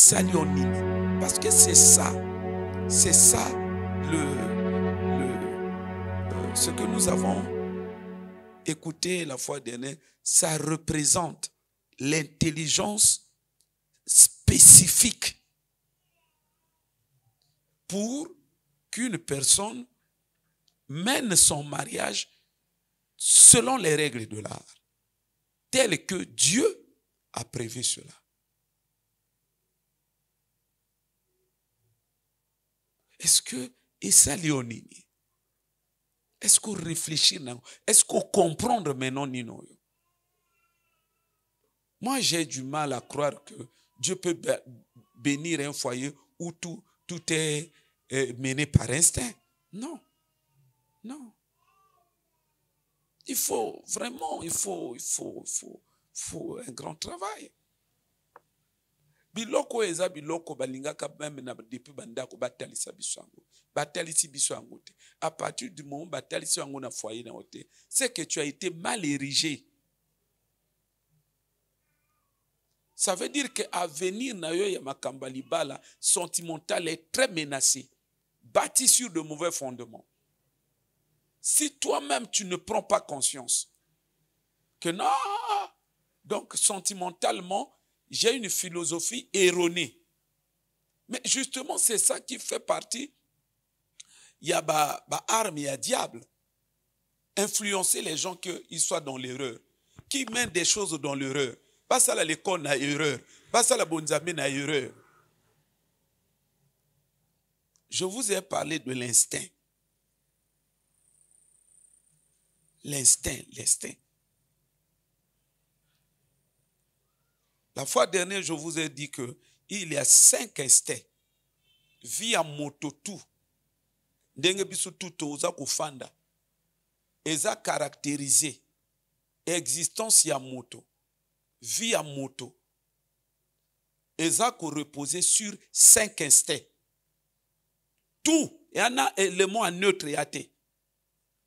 Salionini. Parce que c'est ça ce que nous avons écouté la fois dernière. Ça représente l'intelligence spécifique pour qu'une personne mène son mariage selon les règles de l'art, telles que Dieu a prévu cela. Est-ce que Essa Léonini, est-ce qu'on réfléchit, est-ce qu'on comprend maintenant Nino? Moi, j'ai du mal à croire que Dieu peut bénir un foyer où tout est mené par instinct. Non. Non. Il faut vraiment, il faut un grand travail. Biloko eza biloko balingaka même na depuis bandako batalisa bisango. Batalisi bisango te. À partir du moment batalisi yango na foyer na ote, c'est que tu as été mal érigé. Ça veut dire que avenir na yo ya makamba libala sentimental est très menacé, bâti sur de mauvais fondements. Si toi-même tu ne prends pas conscience que non, donc sentimentalement, j'ai une philosophie erronée. Mais justement, c'est ça qui fait partie. Il y a arme, il y a diable. Influencer les gens qu'ils soient dans l'erreur. Qui mènent des choses dans l'erreur. Pas ça à l'école, na erreur. Pas ça la bonzamé, na erreur. Je vous ai parlé de l'instinct. L'instinct. La fois dernière, je vous ai dit qu'il y a 5 instincts. Via moto tout. Ndenge biso tout oza kufanda. Eza caractérisé. Existence ya moto. Via moto. Eza ko reposer sur 5 instincts. Tout. Il y en a le mot en neutre et athée.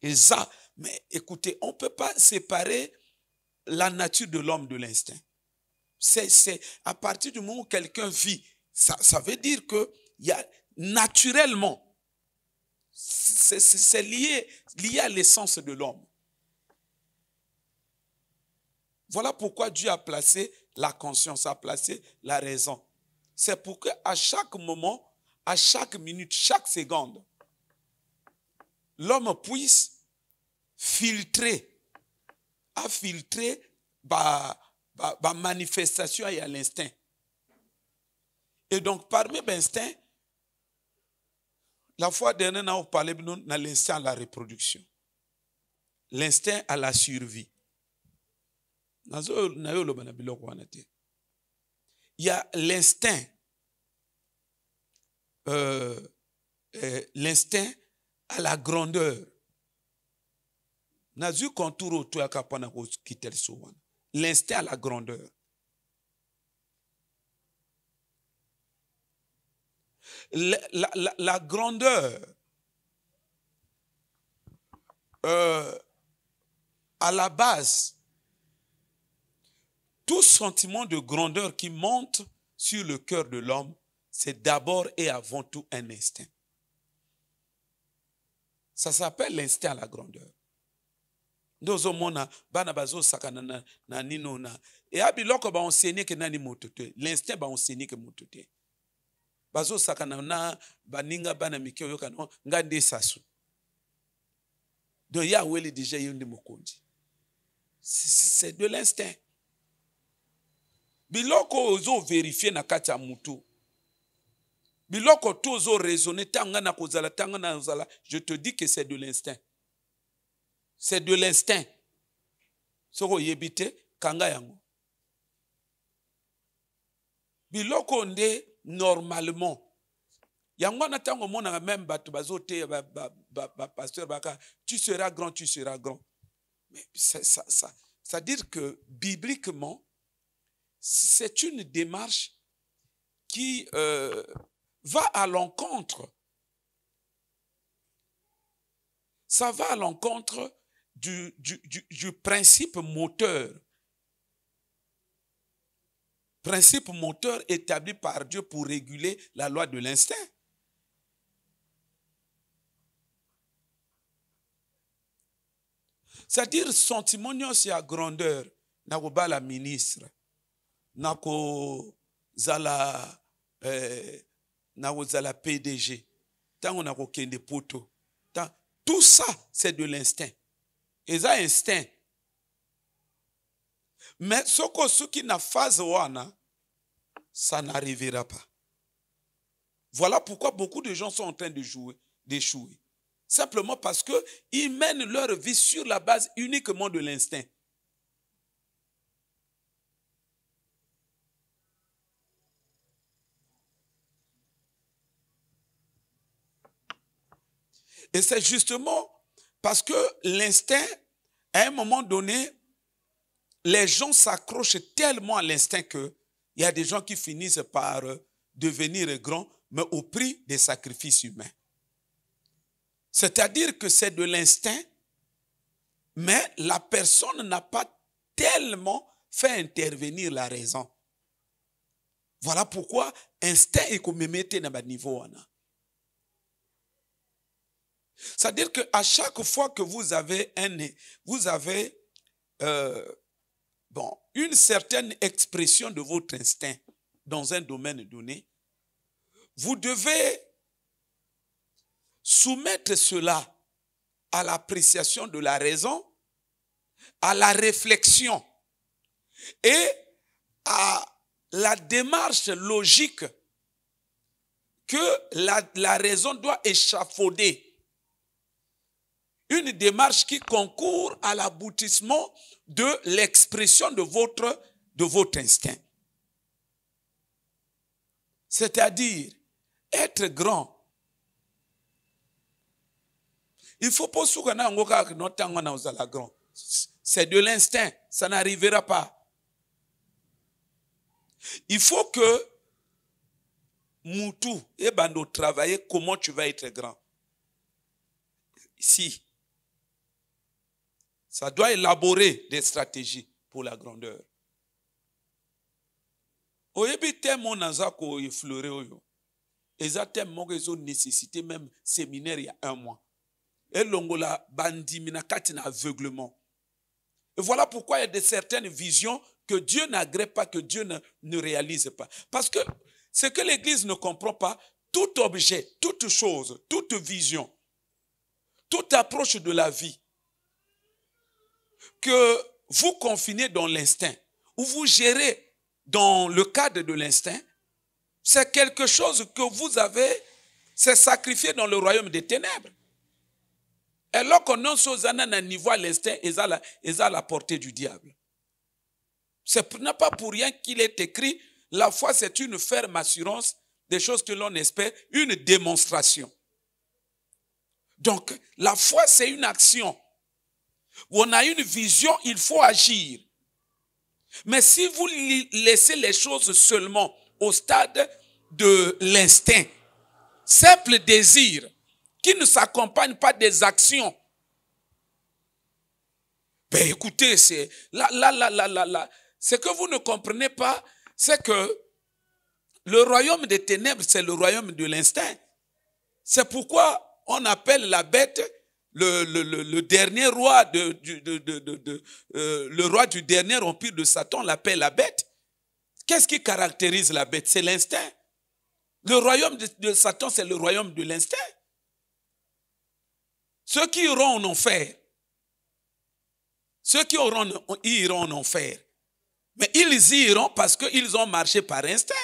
Eza. Mais écoutez, on ne peut pas séparer la nature de l'homme de l'instinct. C'est à partir du moment où quelqu'un vit, ça veut dire que il y a naturellement, c'est lié à l'essence de l'homme. Voilà pourquoi Dieu a placé la conscience, a placé la raison. C'est pour qu'à chaque moment, à chaque minute, chaque seconde, l'homme puisse filtrer manifestation et à l'instinct. Et donc, parmi l'instinct, la fois dernière, on parlait de l'instinct à la reproduction, l'instinct à la survie. Il y a l'instinct, l'instinct à la grandeur. L'instinct à la grandeur. La grandeur, à la base, tout sentiment de grandeur qui monte sur le cœur de l'homme, c'est d'abord et avant tout un instinct. Ça s'appelle l'instinct à la grandeur. Ndozo mona bana bazo sakana na nino na et abiloko ba enseigner que nani motote l'instinct ba enseigner que motote bazo sakana na baninga bana mikyo yoka no ngande sasu donc ya weli déjà yindi mokonzi c'est de l'instinct biloko ozo vérifier na kati ya mutu biloko tozo raisonner tanga na kozala tanga na kozala je te dis que c'est de l'instinct. C'est de l'instinct. Soko yebite kanga yango. Biloko nde normalement. Yango na tango mona même batu bazote pasteur baka tu seras grand, tu seras grand. Mais ça dire que bibliquement c'est une démarche qui va à l'encontre. Ça va à l'encontre du principe moteur. Principe moteur établi par Dieu pour réguler la loi de l'instinct. C'est-à-dire, sentiment nyonso ya grandeur, nako bala ministre, nako zala PDG, tango nako kende poto. Tout ça, c'est de l'instinct. Et ça, instinct. Mais ce qui n'a phase wana, ça n'arrivera pas. Voilà pourquoi beaucoup de gens sont en train d'échouer. Simplement parce qu'ils mènent leur vie sur la base uniquement de l'instinct. Et c'est justement parce que l'instinct, à un moment donné, les gens s'accrochent tellement à l'instinct qu'il y a des gens qui finissent par devenir grands, mais au prix des sacrifices humains. C'est-à-dire que c'est de l'instinct, mais la personne n'a pas tellement fait intervenir la raison. Voilà pourquoi instinct est comme mettre dans le niveau. C'est-à-dire qu'à chaque fois que vous avez une certaine expression de votre instinct dans un domaine donné, vous devez soumettre cela à l'appréciation de la raison, à la réflexion et à la démarche logique que la raison doit échafauder. Une démarche qui concourt à l'aboutissement de l'expression de votre instinct. C'est-à-dire, être grand. Il ne faut pas que grand. C'est de l'instinct, ça n'arrivera pas. Il faut que Moutou et Bando travailler comment tu vas être grand. Ici. Ça doit élaborer des stratégies pour la grandeur. Oyebi temo nazako effleurer oyo. Eza temo que ont nécessité même séminaire il y a 1 mois. Et longola bandimina katina aveuglement. Et voilà pourquoi il y a de certaines visions que Dieu n'agrée pas, que Dieu ne réalise pas. Parce que ce que l'Église ne comprend pas, tout objet, toute chose, toute vision, toute approche de la vie, que vous confinez dans l'instinct, ou vous gérez dans le cadre de l'instinct, c'est quelque chose que vous avez, c'est sacrifié dans le royaume des ténèbres. Et lorsqu'on a un niveau à l'instinct, ils ont la portée du diable. Ce n'est pas pour rien qu'il est écrit, la foi c'est une ferme assurance des choses que l'on espère, une démonstration. Donc, la foi c'est une action. Où on a une vision, il faut agir. Mais si vous laissez les choses seulement au stade de l'instinct, simple désir, qui ne s'accompagne pas des actions, ben écoutez, c'est ce que vous ne comprenez pas, c'est que le royaume des ténèbres, c'est le royaume de l'instinct. C'est pourquoi on appelle la bête le dernier roi le roi du dernier empire de Satan, l'appelle la bête. Qu'est-ce qui caractérise la bête? C'est l'instinct. Le royaume de Satan, c'est le royaume de l'instinct. Ceux qui iront en enfer, iront en enfer. Mais ils y iront parce qu'ils ont marché par instinct.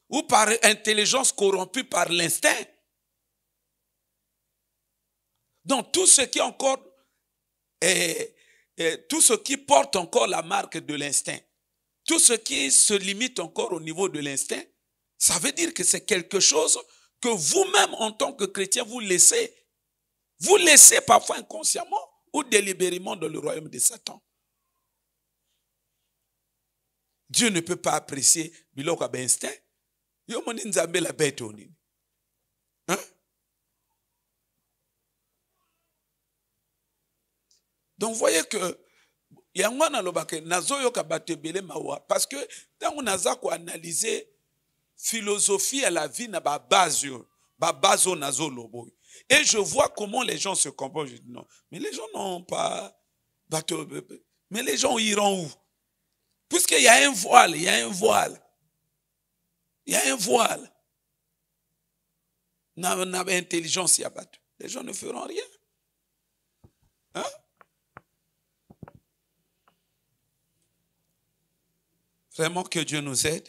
Ou par intelligence corrompue par l'instinct. Donc tout ce qui porte encore la marque de l'instinct, tout ce qui se limite encore au niveau de l'instinct, ça veut dire que c'est quelque chose que vous-même en tant que chrétien vous laissez parfois inconsciemment ou délibérément dans le royaume de Satan. Dieu ne peut pas apprécier biloko ba instinct. Yo moni nzambe la bête onini. Hein? Donc, vous voyez que yango nalobaka nazoyoka bato ebele mawa parce que ntango naza koanalyse philosophie à la vie na babase oyo nazoloba oyo. Et je vois comment les gens se comportent. Je dis non, mais les gens n'ont pas bateau, mais les gens iront où? Puisqu'il y a un voile, il y a un voile. Il y a un voile. N'a intelligence, il y a bateau. Les gens ne feront rien. Hein? Vraiment que Dieu nous aide.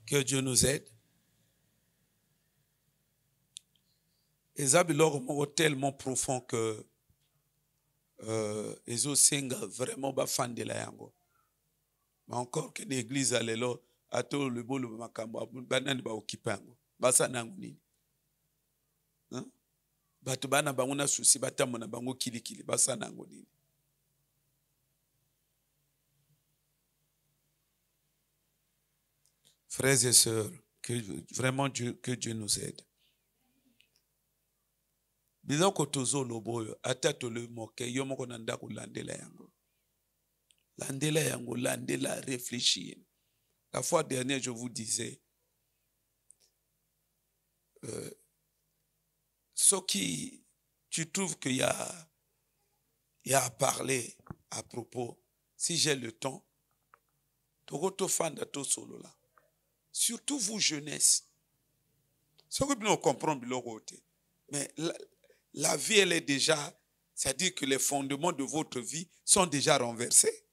Que Dieu nous aide. Et ça, c'est tellement profond que les osenga vraiment ba fan de la yango. Mais encore que l'église a l'élo, à tout le bolo makambo, banani ba occupé yango. Basa nangu nini? Batu bana banguna susi batamu na bango kili basa nangu nini? Frères et sœurs, que vraiment que Dieu nous aide. Biloko tozo loboyo ata tole moke yo moko na ndako landela yango. Landela yango, landela, réfléchir. La fois dernière, je vous disais, ce qui, tu trouves qu'il y a à parler à propos, si j'ai le temps, togoto fanda to solo là. Surtout vous jeunesse. Ce que nous comprenons, mais la vie, elle est déjà, c'est-à-dire que les fondements de votre vie sont déjà renversés.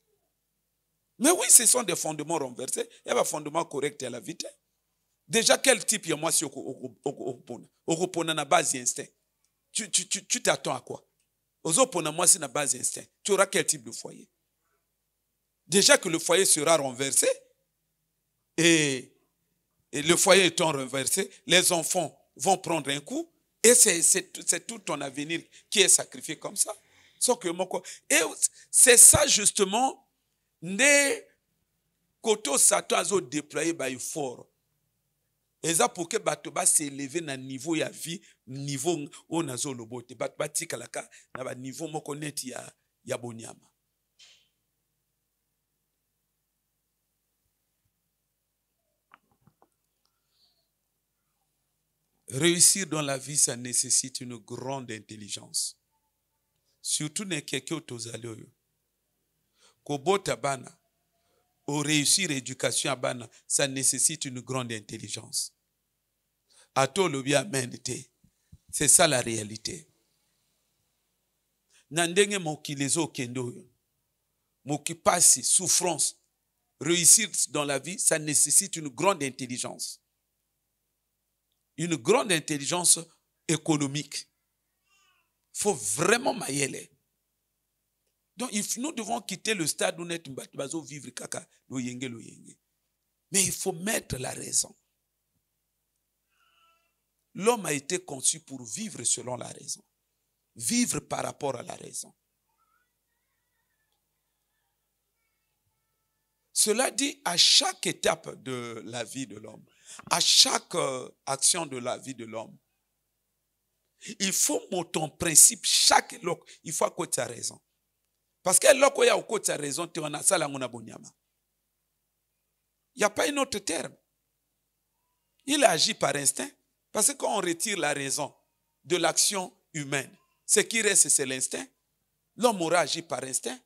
Mais oui, ce sont des fondements renversés. Il y a un fondement correct à la vie. Déjà, quel type il y a moi si on a base instinct? Tu t'attends à quoi? Aux moi si na base instinct. Tu auras quel type de foyer? Déjà que le foyer sera renversé, et le foyer étant renversé, les enfants vont prendre un coup, et c'est tout ton avenir qui est sacrifié comme ça. Et c'est ça justement, ne koto Satan azo déployer ba effort. Et ça pour que bato ba s'élever na niveau ya vie, niveau o nazo lobote, bato ba tikalaka na ba niveau moko neti ya bonyama. Réussir dans la vie, ça nécessite une grande intelligence. Surtout ne quelqu'un tozali oyo. Kobota bana, ou réussir l'éducation à bana, ça nécessite une grande intelligence. Ato lobi amen te. C'est ça la réalité. Nandenge moki lezo kendo oyo. Moki pasi, souffrance. Réussir dans la vie, ça nécessite une grande intelligence. Une grande intelligence économique. Il faut vraiment mailler. Donc, nous devons quitter le stade où nous devons vivre kaka, lo yenge. Mais il faut mettre la raison. L'homme a été conçu pour vivre selon la raison. Vivre par rapport à la raison. Cela dit, à chaque étape de la vie de l'homme, à chaque action de la vie de l'homme, il faut ton principe, chaque loc, il faut que tu aies raison. Parce que lorsqu'il y a tu as raison, tu as ça. Il n'y a pas un autre terme. Il agit par instinct. Parce que quand on retire la raison de l'action humaine, ce qui reste, c'est l'instinct. L'homme aura agi par instinct.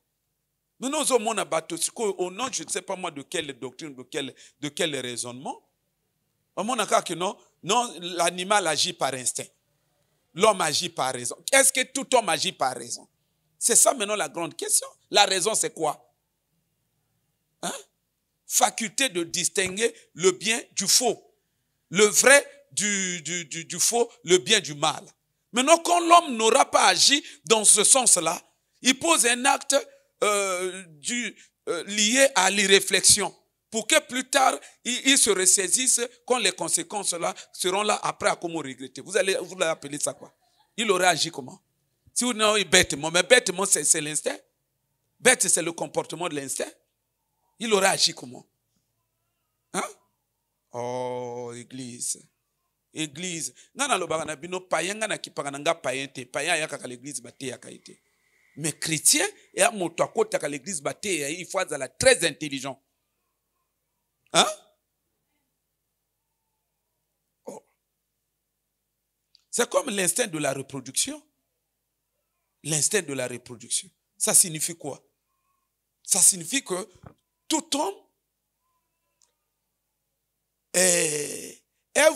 Nous nous avons au nom, je ne sais pas moi de quelle doctrine, de quel raisonnement. On a dit que non, l'animal agit par instinct. L'homme agit par raison. Est-ce que tout homme agit par raison? C'est ça maintenant la grande question. La raison, c'est quoi? Hein? Faculté de distinguer le bien du faux. Le vrai du faux, le bien du mal. Maintenant, quand l'homme n'aura pas agi dans ce sens-là, il pose un acte lié à l'irréflexion. Pour que plus tard, il se ressaisisse quand les conséquences là seront là après à comment regretter. Vous allez appeler ça quoi? Il aurait agi comment? Si vous n'avez bêtement, mais bêtement c'est l'instinct. Bête c'est le comportement de l'instinct. Il aurait agi comment? Hein? Oh, église. Église. Nana lobaka na bino payen nga na kipaka nga payen te. Payen ayaka ka l'église bate yaka ite. Mais chrétien, et à mon toit, à l'église, il faut être très intelligent. Hein? Oh. C'est comme l'instinct de la reproduction. L'instinct de la reproduction. Ça signifie quoi? Ça signifie que tout homme est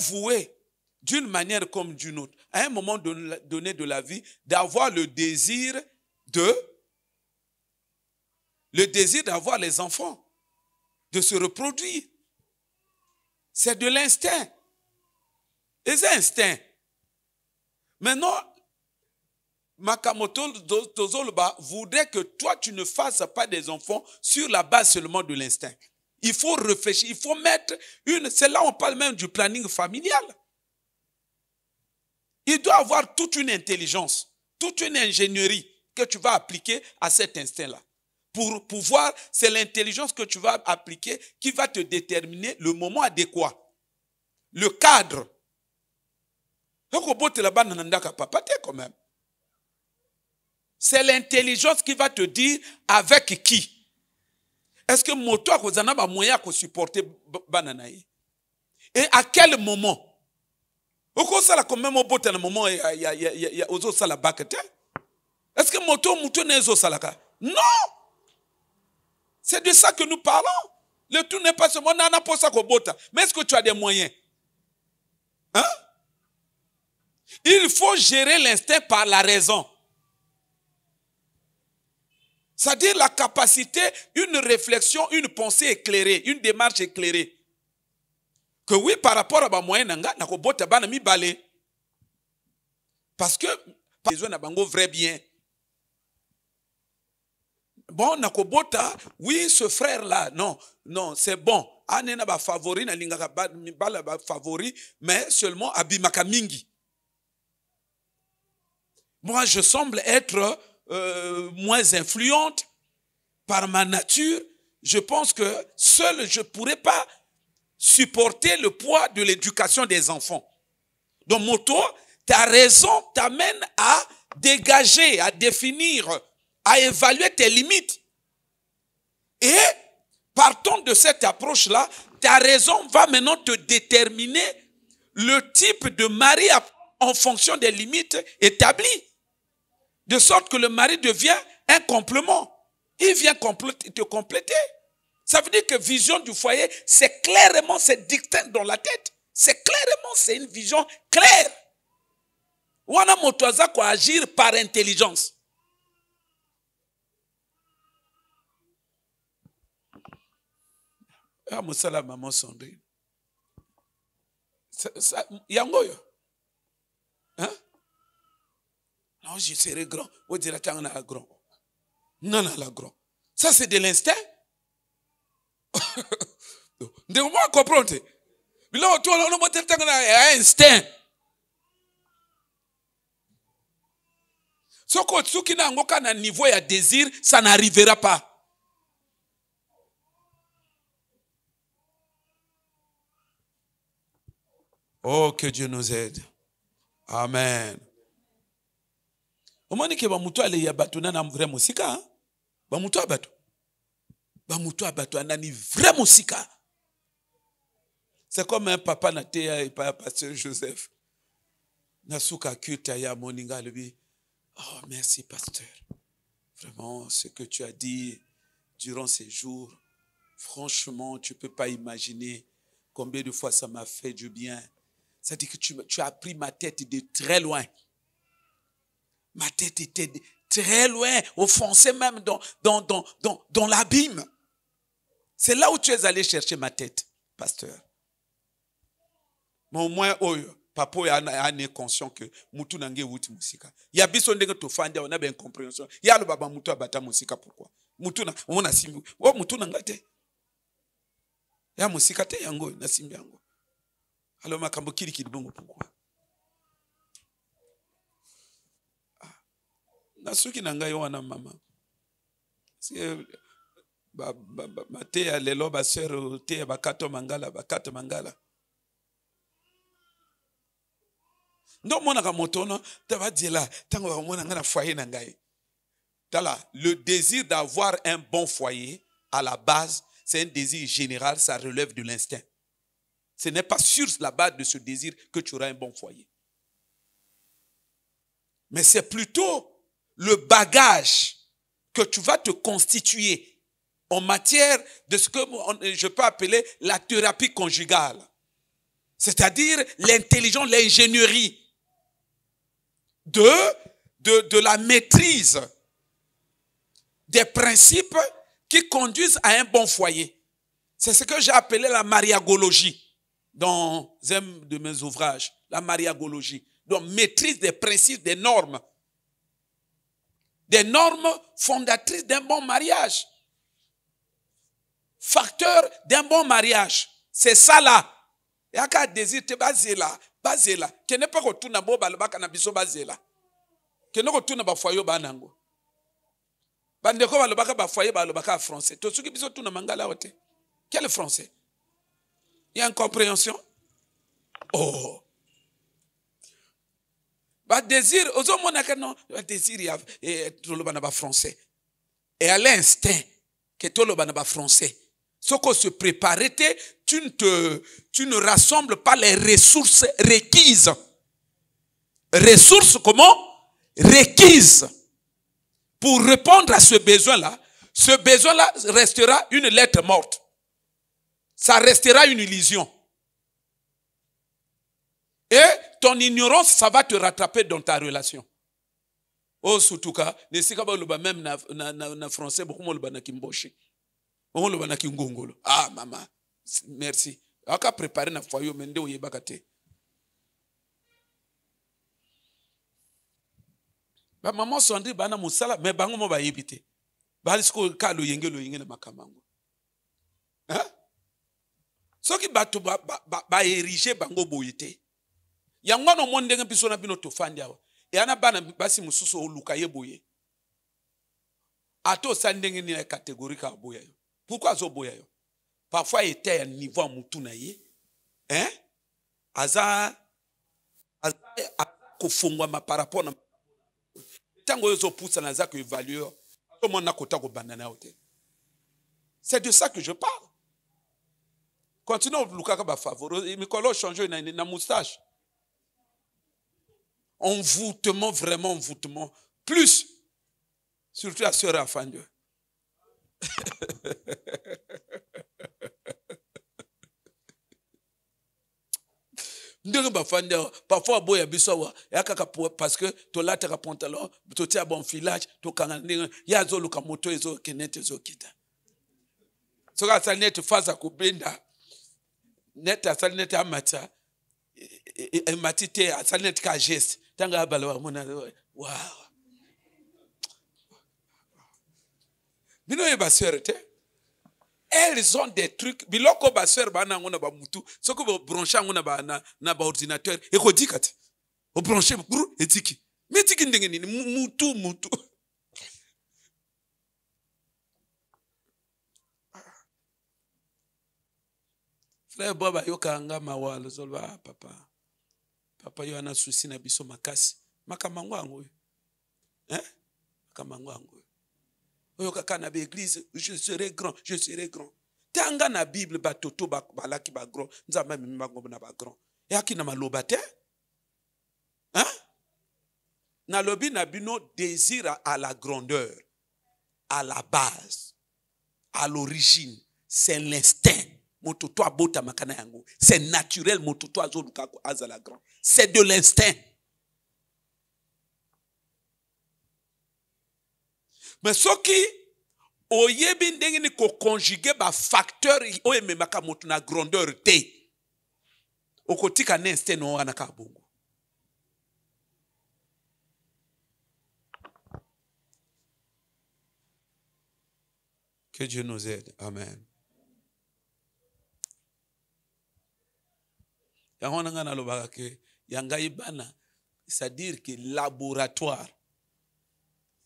voué d'une manière comme d'une autre, à un moment donné de la vie, d'avoir le désir d'avoir les enfants, de se reproduire. C'est de l'instinct. Et c'est instinct. Maintenant, Makamoto Tozoloba voudrait que toi, tu ne fasses pas des enfants sur la base seulement de l'instinct. Il faut réfléchir, il faut mettre c'est là où on parle même du planning familial. Il doit avoir toute une intelligence, toute une ingénierie que tu vas appliquer à cet instinct-là. Pour pouvoir, c'est l'intelligence que tu vas appliquer qui va te déterminer le moment adéquat, le cadre. Quand même. C'est l'intelligence qui va te dire avec qui. Est-ce que moto a un moyen de supporter banana? Et à quel moment? Est-ce que moto n'est pas? Non! C'est de ça que nous parlons. Le tout n'est pas seulement nana pour ça. Mais est-ce que tu as des moyens? Hein? Il faut gérer l'instinct par la raison. C'est-à-dire la capacité, une réflexion, une pensée éclairée, une démarche éclairée. Que oui, par rapport à ma moyenne, parce que besoin d'un vrai bien. Bon, nakobota, oui, ce frère-là, non, c'est bon. Ane na ba favori, na lingaka ba favori, mais seulement abimaka mingi. Moi, je semble être moins influente par ma nature. Je pense que seul, je ne pourrais pas supporter le poids de l'éducation des enfants. Donc, moto, ta raison t'amène à dégager, à définir, à évaluer tes limites. Et partant de cette approche-là, ta raison va maintenant te déterminer le type de mari en fonction des limites établies. De sorte que le mari devient un complément. Il vient te compléter. Ça veut dire que vision du foyer, c'est clairement, c'est dicté dans la tête. C'est clairement, c'est une vision claire. Wana motoza quoi agir par intelligence. Ah, musala maman Sandrine. Yangoyo. Hein? Non, je serai grand. On dirait que tu es grand. Non, la grand. Ça, c'est de l'instinct. De moi, comprendre. Mais là, tu as un instinct. Ce qui n'a aucun niveau de désir, ça n'arrivera pas. Oh, que Dieu nous aide. Amen. Omani ke bamutu ale ya batu na vrai musika, bamutu abatu. Bamutu abatu anani vrai musika. C'est comme un papa natea et pasteur Joseph. Nasuka kuta ya moninga lebi. Oh, merci pasteur. Vraiment ce que tu as dit durant ces jours, franchement, tu peux pas imaginer combien de fois ça m'a fait du bien. Ça dit que tu as pris ma tête de très loin. Ma tête était très loin, enfoncée même dans l'abîme. C'est là où tu es allé chercher ma tête, pasteur. Mais au moins, papa est conscient que mutu nange wuti musika. Ya biso ndenge tofandi on a bien compréhension. Ya le baba mutu abata musika pourquoi? Mutu na on a simbi. Oh mutu nangate. Ya musika te yango na simbi yango. Alors makambo kili bongo pourquoi? Nasuki nanga yo wana mama. C'est ba te ya lelo ba sœur te ba kato mangala. Non mona ka motono te va dire là tango mona ngana foyer na ngai. Le désir d'avoir un bon foyer, à la base, c'est un désir général, ça relève de l'instinct. Ce n'est pas sur la base de ce désir que tu auras un bon foyer. Mais c'est plutôt le bagage que tu vas te constituer en matière de ce que je peux appeler la thérapie conjugale. C'est-à-dire l'intelligence, l'ingénierie de la maîtrise des principes qui conduisent à un bon foyer. C'est ce que j'ai appelé la mariagologie dans un de mes ouvrages, la mariagologie. Donc, maîtrise des principes, des normes fondatrices d'un bon mariage. Facteur d'un bon mariage. C'est ça là. Il y a qu'un désir, tu basé là. Qui n'est pas retourné à Boba, le bac à Nabiso basé là. Qui n'est pas retourné à Bafoyo Banango. Bandeko ba le bac à foyer, le bac à français. Tout ce qui est tout mangala ote. Quel français? Il y a une compréhension? Oh! Bah désir, aux hommes on a non, désir il y a tout le banaba français. Et à l'instinct que tout le banaba français. Ce qu'on se prépare, tu ne rassembles pas les ressources requises. Ressources comment? Requises. Pour répondre à ce besoin-là restera une lettre morte. Ça restera une illusion. Et ton ignorance, ça va te rattraper dans ta relation. Oh, surtout cas, ne sais pas même na français, beaucoup de na kimboshi. Beaucoup de na kingongolo. Ah, maman, merci. Aka préparer na foyer mende ou yebakate. Ba maman sondri bana musala, mais bango mo ba yebite. Ba lisko ka lo yenge na makamango. Hein? Ce qui ba to ba ériger bango boyete. Yangwano monde biso na bino to fandi awa. E ana bana basi mususu oluka yeboye. Ato sandenge ni catégorie ka boya yo. Pourquoi zo boya yo? Parfois il était à niveau à mutu na ye. Hein? Aza ko fongwa ma par rapport na tango yo zo poussa na za ko évaluer. Tout monde na kota ko banana hote. C'est de ça que je parle. Continuons luka ka ba favori, Mikolo changer na moustache. Envoûtement, vraiment envoûtement. Plus, surtout la sœur enfant Dieu. Parfois, parce que tu as un pantalon, tu as un bon filage, tu as un moto, tu as so ka net faza kubenda net asanet amata matite asanet ka geste tanga abala mona wow bino e baserete elles ont des trucs biloko baser bana ngona ba mutu soko bo brancher ngona ba na ba ordinateur e ko dikate o brancher buru etiki metiki ndenge nini mutu frère Boba yokanga mawalo zolba papa yo ana souci na biso makasi makamango ango hein makamango ango oyo kaka na église je serai grand tanga na bible ba toto ba balaki ba grand nzamba mimi bango na ba grand yaki na maloba te hein na lobi na bino désir à la grandeur à la base à l'origine c'est l'instinct. C'est naturel, c'est de l'instinct. Mais ce qui oyebi ndenge ni ko conjuguer ba facteur oyememaka moto na grandeur te okotika na instinct no wana ka bongo. Que Dieu nous aide. Amen. C'est-à-dire que laboratoire.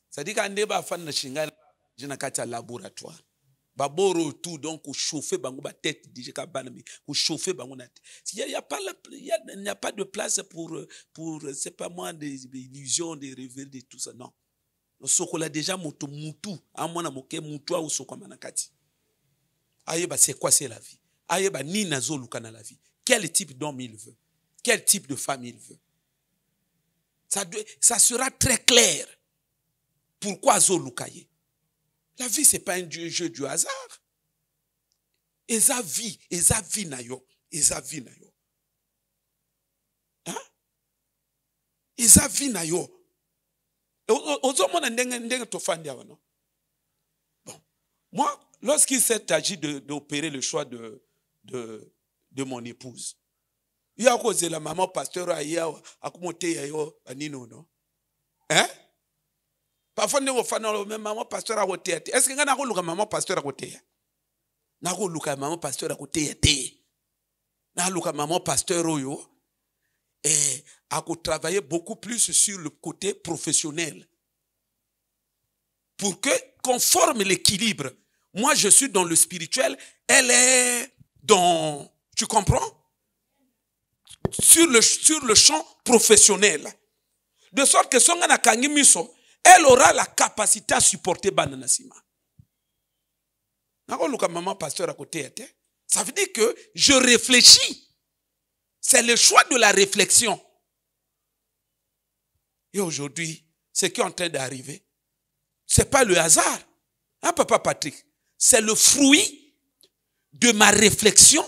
C'est-à-dire qu'un débat fan de Shinga, je n'ai qu'à laboratoire. Baboro tout donc ou chauffer bango ba tête déjà kabanami ou chauffer bango na tête. Il n'y a pas de place pour c'est pas moi des illusions, des rêveries, de tout ça non. sokola déjà moto mutu amona moke mutu au sokoma na kati. Ayeba c'est quoi c'est la vie? Ayeba ni nazo luka na la vie. Quel type d'homme il veut? Quel type de femme il veut? Ça sera très clair. Pourquoi zo lukaye? La vie c'est pas un jeu du hasard. Eza vie na yo, eza vie na yo. Hein? Eza vie na yo. Bon, moi, lorsqu'il s'est agi d'opérer le choix de mon épouse, il y a causé la maman pasteur à non? Hein? Parfois, nous avons même maman pasteur à côté. Est-ce que nous avons maman pasteur à côté? Nous avons maman pasteur à côté. Nous avons maman pasteur et à travailler beaucoup plus sur le côté professionnel. Pour que, conforme l'équilibre, moi je suis dans le spirituel, elle est dans, tu comprends? Sur le champ professionnel. De sorte que son miso, elle aura la capacité à supporter banana sima. Maman pasteur à côté, ça veut dire que je réfléchis. C'est le choix de la réflexion. Et aujourd'hui, ce qui est en train d'arriver, ce n'est pas le hasard. Hein, papa Patrick? C'est le fruit de ma réflexion.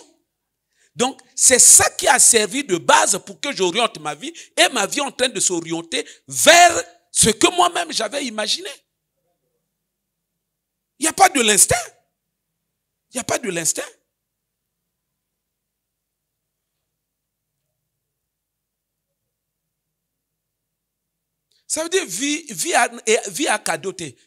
Donc, c'est ça qui a servi de base pour que j'oriente ma vie. Et ma vie est en train de s'orienter vers ce que moi-même j'avais imaginé. Il n'y a pas de l'instinct. Il n'y a pas de l'instinct. Ça veut dire vie à cadoté.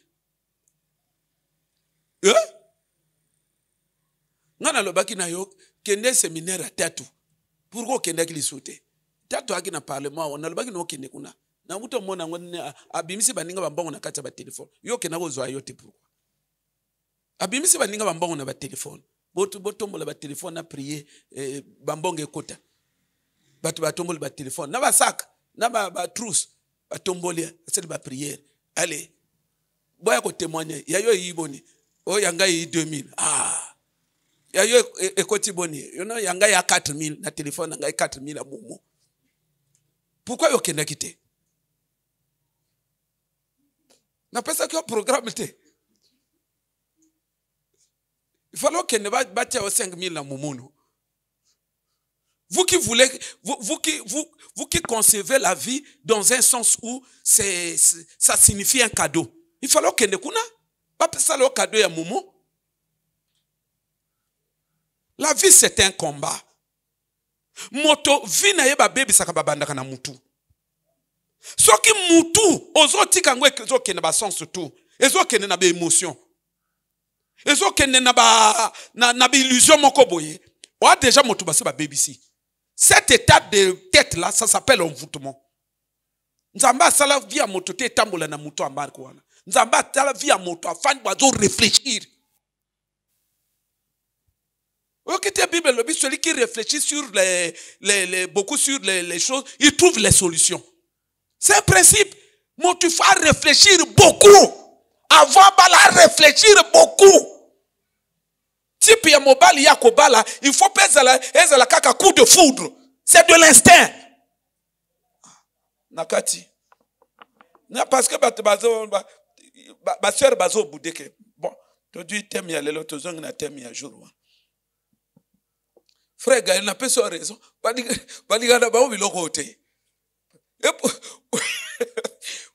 Ngana lobaki na yo kende séminaire à tatu. Pourquoi kende ki sauter? Tatu aki na parlement on lobaki no kende kuna. Na muto mona ngone abimisi baninga bambongo na kati ba téléphone. Yo kena ko zwa yo te pourquoi? Abimisi baninga bambongo na ba téléphone. Botombola ba téléphone na prier bambongo ekota. Batu batombola ba téléphone na ba sac na ba trousse. Batombolia, c'est de ma prière. Allez, boya ko témoigner. Yayo yiboni. Oh yanga yi 2000. Ah. Yayo ekoti boni. You know yanga ya 4000 na téléphone yanga 4000 à momo. Pourquoi yo kenda kité? Na pesa ki programme té. Il faut que ne batte au 5000 na momo. Vous qui voulez, vous qui concevez la vie dans un sens où ça signifie un cadeau. Il faut que ne kuna pas ça le cadeau ya momo. La vie c'est un combat. Moto vie na yeba baby sakababanda kana mutu. Soki mutu ozoti kangwe kezo kene ba sens tout. Ezo kene na ba émotion. Ezo kene na ba illusion moko boye. Wa déjà motu ba se ba baby si. Cette étape de tête là, ça s'appelle envoûtement. Nzamba sala via moto te tambola na moto ambar kwana. Nzamba sala via moto afin de réfléchir. Ok, la Bible, celui qui réfléchit sur beaucoup sur les choses, il trouve les solutions. C'est un principe. Mais tu vas réfléchir beaucoup. Avant de réfléchir beaucoup. Type ya mobile ya kobala, il faut pas ezala kaka coup de foudre. C'est de l'instinct. Nakati. Na parce que ba sœur bazo boudeke. Bon, tu dis thème ya lelo to zong na thème ya jour. Frère Gaël n'a pas raison. Baliga na ba o biloko te.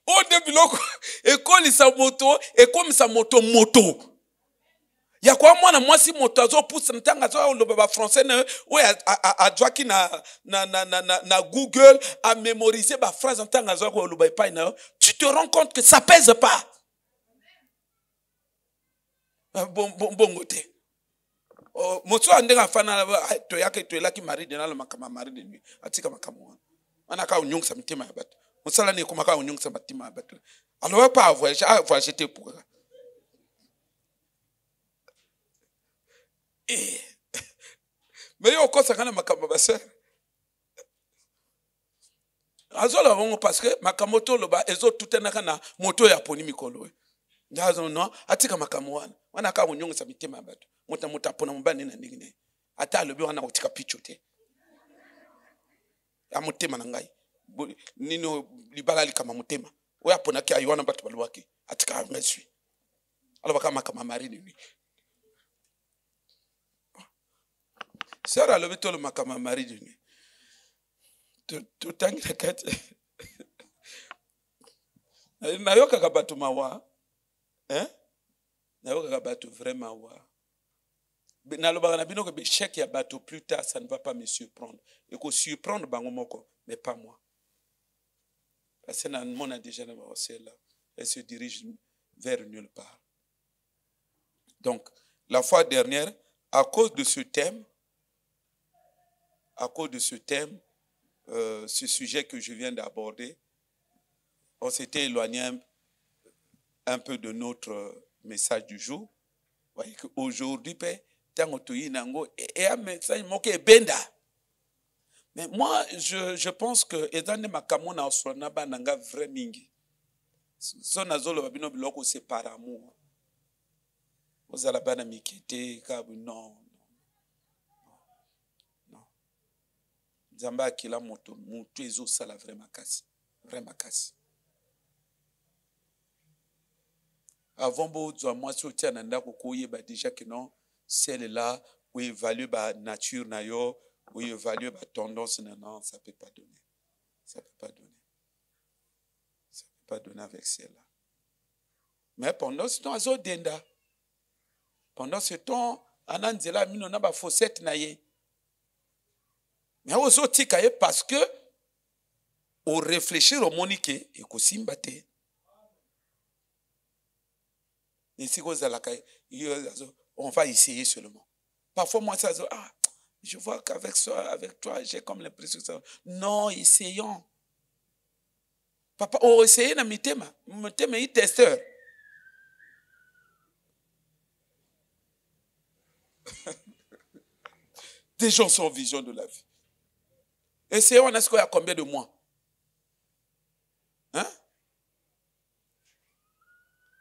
O de biloko e kolisa moto e komisa moto. Ya kwa mwana mwasi moto azo pousse ntanga zo lo baba français ne ouais a joaki na Google a mémoriser ba phrase ntanga zo ko lo ba pa na tu te rends compte que ça pèse pas. Bon côté. Oh moto andega fana to yake to elaki mari de na lo makama mari de nuit atika makamu. Ana ka unyongsa mtima ya bato. Musala ne kuma ka unyongsa mtima ya bato. Alors pas voyager te pour. Mais au cause quand ma makambo basser azola bongo parce que makamoto loba ezo tutenaka na moto ya poni mikolo. Ndazo no atika makamuana. Wana ka munyongisa mitema bato. Muta pona mubani na ndingine. Ata lobi wana utika pichote. Ya mutema na ngai. Nino libala likama mutema. Oya pona ki aywana bato balwaki. Atika ngai. Alors kama kama marine. Sara lobi tolo makama marine. Tutangira kati. Nayoka kabatu mawa. Nayoka kabatu vraiment wa. Naloba na bino que chèque ya bateau plus tard ça ne va pas me surprendre. Et que surprendre bango moko mais pas moi. Parce que mon a déjà là, elle se dirige vers nulle part. Donc la fois dernière à cause de ce thème ce sujet que je viens d'aborder, on s'était éloigné un peu de notre message du jour. Vous voyez qu'aujourd'hui, mais moi, je pense que Edane Makamona Oswana Bananga vrai mingi. Son azolo babino biloko c'est par amour. Vous allez bana mikete kabu non. Zamba akila moto mutu ezo sala vraiment kasi. Avant bo zo moi soutien na ndako koyeba déjà que non celle là où évalue ba nature na yo, où évalue ba tendance non, ça peut pas donner. Ça peut pas donner avec celle-là. Mais pendant ce temps azo denda. Pendant ce temps ananzela mino na ba fossette na ye. Mais aux autres parce que au réfléchir au monique et qu'au simbate on va essayer seulement. Parfois moi ça je vois qu'avec toi j'ai comme l'impression que ça non essayons papa on essayer na mitema yi testeur des gens sans vision de la vie. Essayons, on a ce qu'il y a combien de mois? Hein?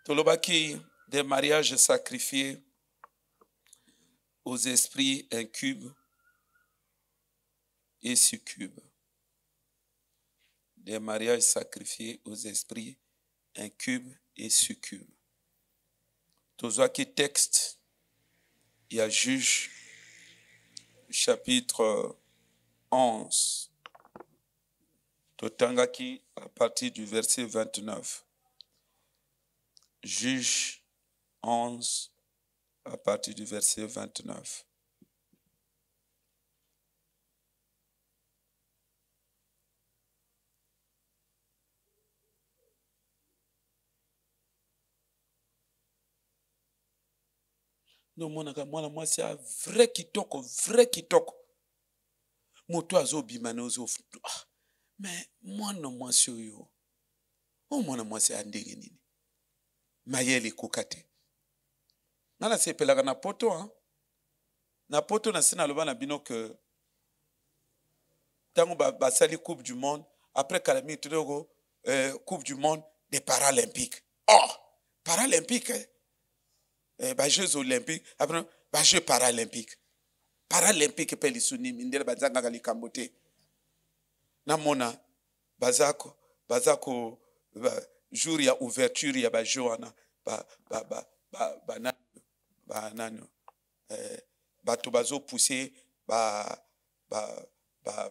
Tolobaki, des mariages sacrifiés aux esprits incubes et succubes. Des mariages sacrifiés aux esprits incubes et succubes. Tozaki texte, il y a Juge, chapitre 11. Totangaki à partir du verset 29. Juge 11 à partir du verset 29. Non, moi c'est un vrai kitoko. Moto azo bimane ozo mais moi non moi sur yo moi c'est andenge nini mayele kokate nana sepelaka na poto na sina loba na bino que tango basali coupe du monde après kalami tudoko coupe du monde des paralympiques paralympiques Jeux olympiques après Jeux paralympiques paralympique pe lisuni mindele bazanga kalikambote namona bazako jour ya ouverture ya bajoana nano bato bazo pousser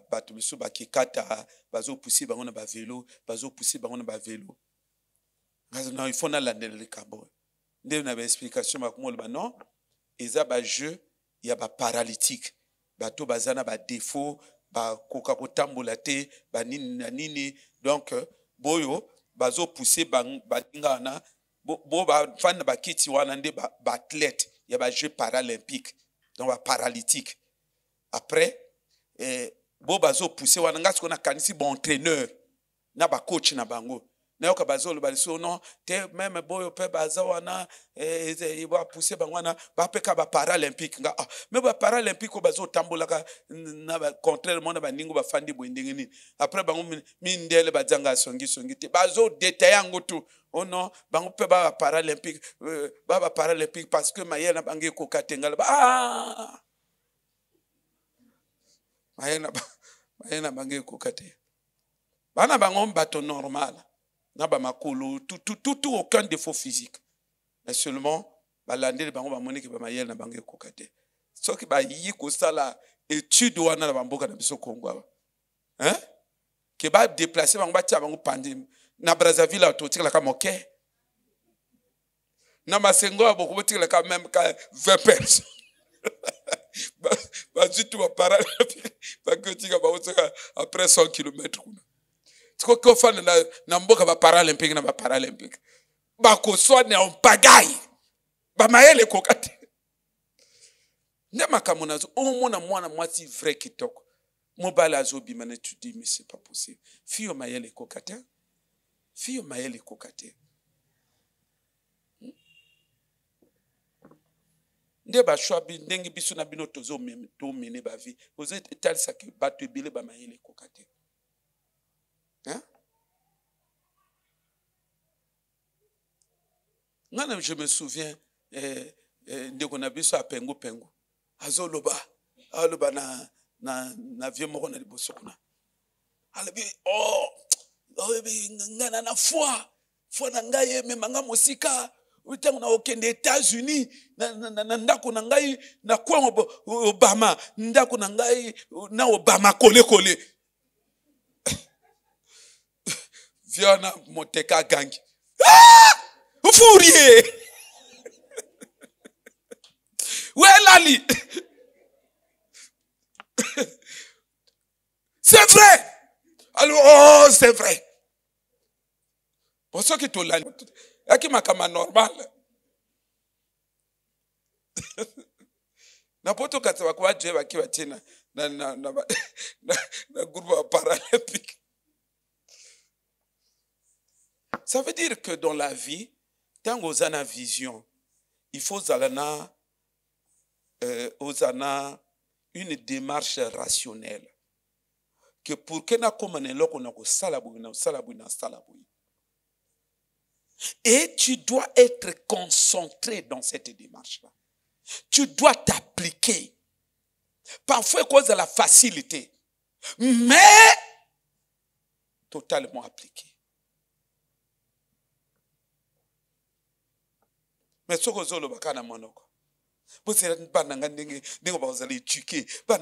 bato biso bakikata bazo pousser bango na ba vélo non il faut na landela likambo nde na ba explication makomo ba non eza ba jeu ya ba paralytique bato bazana ba défaut ba koka kotambola te ba nini donc boyo bazo pousser batinga na bo ba fan ba kiti wana nde ba athlète ya ba jeux paralympiques donc ba paralytique après bo bazo pousser wana ngasi kona kanisi bon entraîneur na ba coach na bango nayoka bazoloba liso non te même boyo pe baza wana ba pousser bangwana ba peka ba paralympique nga mais ba paralympique ko bazotambolaka na ba contrairement na baningo bafandi bwendenge nini après bango mindele bazanga songi te bazo détailler ngo tu oh non bango pe ba paralympique ba paralympique parce que mayena bangi ko katengala mayena bangi ko kate bana bango bato normal na ba makolo tout aucun défaut physique mais seulement balandeli bango ba monique ba mayel na bango ko kate soki ba yi ko sala étude wana na bamboka na biso Kongo hein ke ba déplacer bango ba tia bango pandi na Brazzaville to tikala ka moke na masengo aboko tikala ka même ka 20 personnes ba jitu ba paralympique ba kotika ba otsaka après 100 km kuna tiko ko fana na mboka ba paralympique na ba paralympique ba ko sone en pagaille ba mayele ko kati ndema kamona zo omona mwana mwasi vrai kitoko mobala azobi mane tu dis mais c'est pas possible fio mayele ko kati fio mayele ko kati nde ba shwabi ndenge biso na bino tozo to mene ba vie ozo etalisa ke bato ebele ba mayele ko kati hein? Nana, je me souviens, de qu'on a vu ça à Pengo. Azoloba, aloba na vieux moro na libosokuna. Alabi, ngana na foi na ngai me manga mosika. Utango na okende États-Unis na ndako na ngai na kwa Obama, ndako na ngai na Obama kole. Viana moteka gangi. Fourier. Où est Lali? C'est vrai. Alors, oh, c'est vrai. Pour ça que tu l'as. Yaki makama normal. Na poto katwa kwa je bakiwa tena na groupe paralympique. Ça veut dire que dans la vie, tant qu'on a une vision, il faut une démarche rationnelle. Que pour que nous et tu dois être concentré dans cette démarche-là. Tu dois t'appliquer. Parfois, à cause de la facilité, mais totalement appliqué. Mais ce que vous avez monoko. Vous avez éduqué. Vous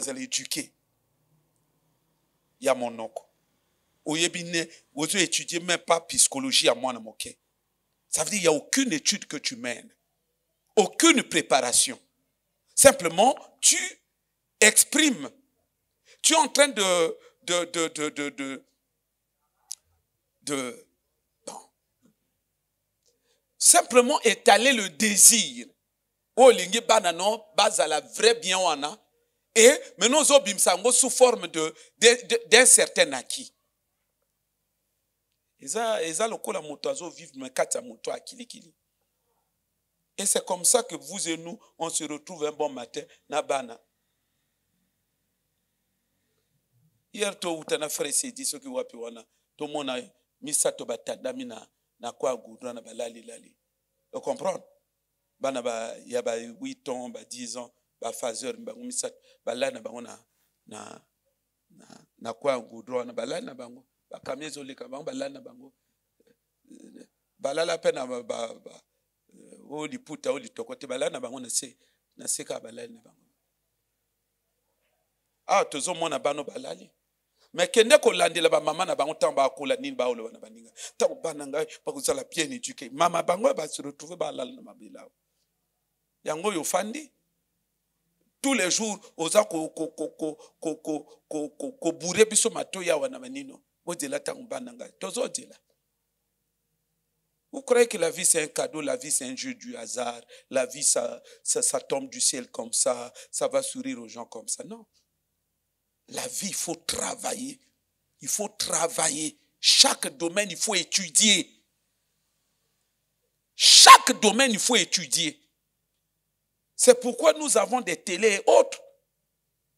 allez éduquer. Il y a monoko. Vous avez étudié même pas psychologie à moi. Ça veut dire qu'il n'y a aucune étude que tu mènes. Aucune préparation. Simplement, tu exprimes. Tu es en train simplement étaler le désir. Oh, lingi banano, base à la vraie bien wana. Et maintenant, zobim sango sous forme d'un certain acquis. Eza lokola moto azo vivre mais kata moto akili. Et c'est comme ça que vous et nous, on se retrouve un bon matin na bana. Hier to utana frère s'est dit ce qui wapi wana. To mona misato batadami na kwa goudron na balali. Vous comprenez? Bana ba ya ba 8 ans, ba 10 ans, ba phaseur ba misat bala na bango na kwa goudron na bala na bango ba kamiezo leka bango bala na bango bala la pena ba o liputa o litokote bala na bango na se ka bala na bango tozo mona bano balali. Mais kende ko landela ba mama na bango tamba ko la nini ba olo na baninga ta bananga ba ko sala bien éduqué mama bango ba se retrouver ba lala na mabila yango yo fandi tous les jours oza ko bourrer biso mato ya wana manino odela ta bananga tozo dela. Vous croyez que la vie c'est un cadeau, la vie c'est un jeu du hasard, la vie ça tombe du ciel comme ça va sourire aux gens comme ça? Non. La vie, il faut travailler. Il faut travailler chaque domaine, il faut étudier. Chaque domaine, il faut étudier. C'est pourquoi nous avons des télés et autres.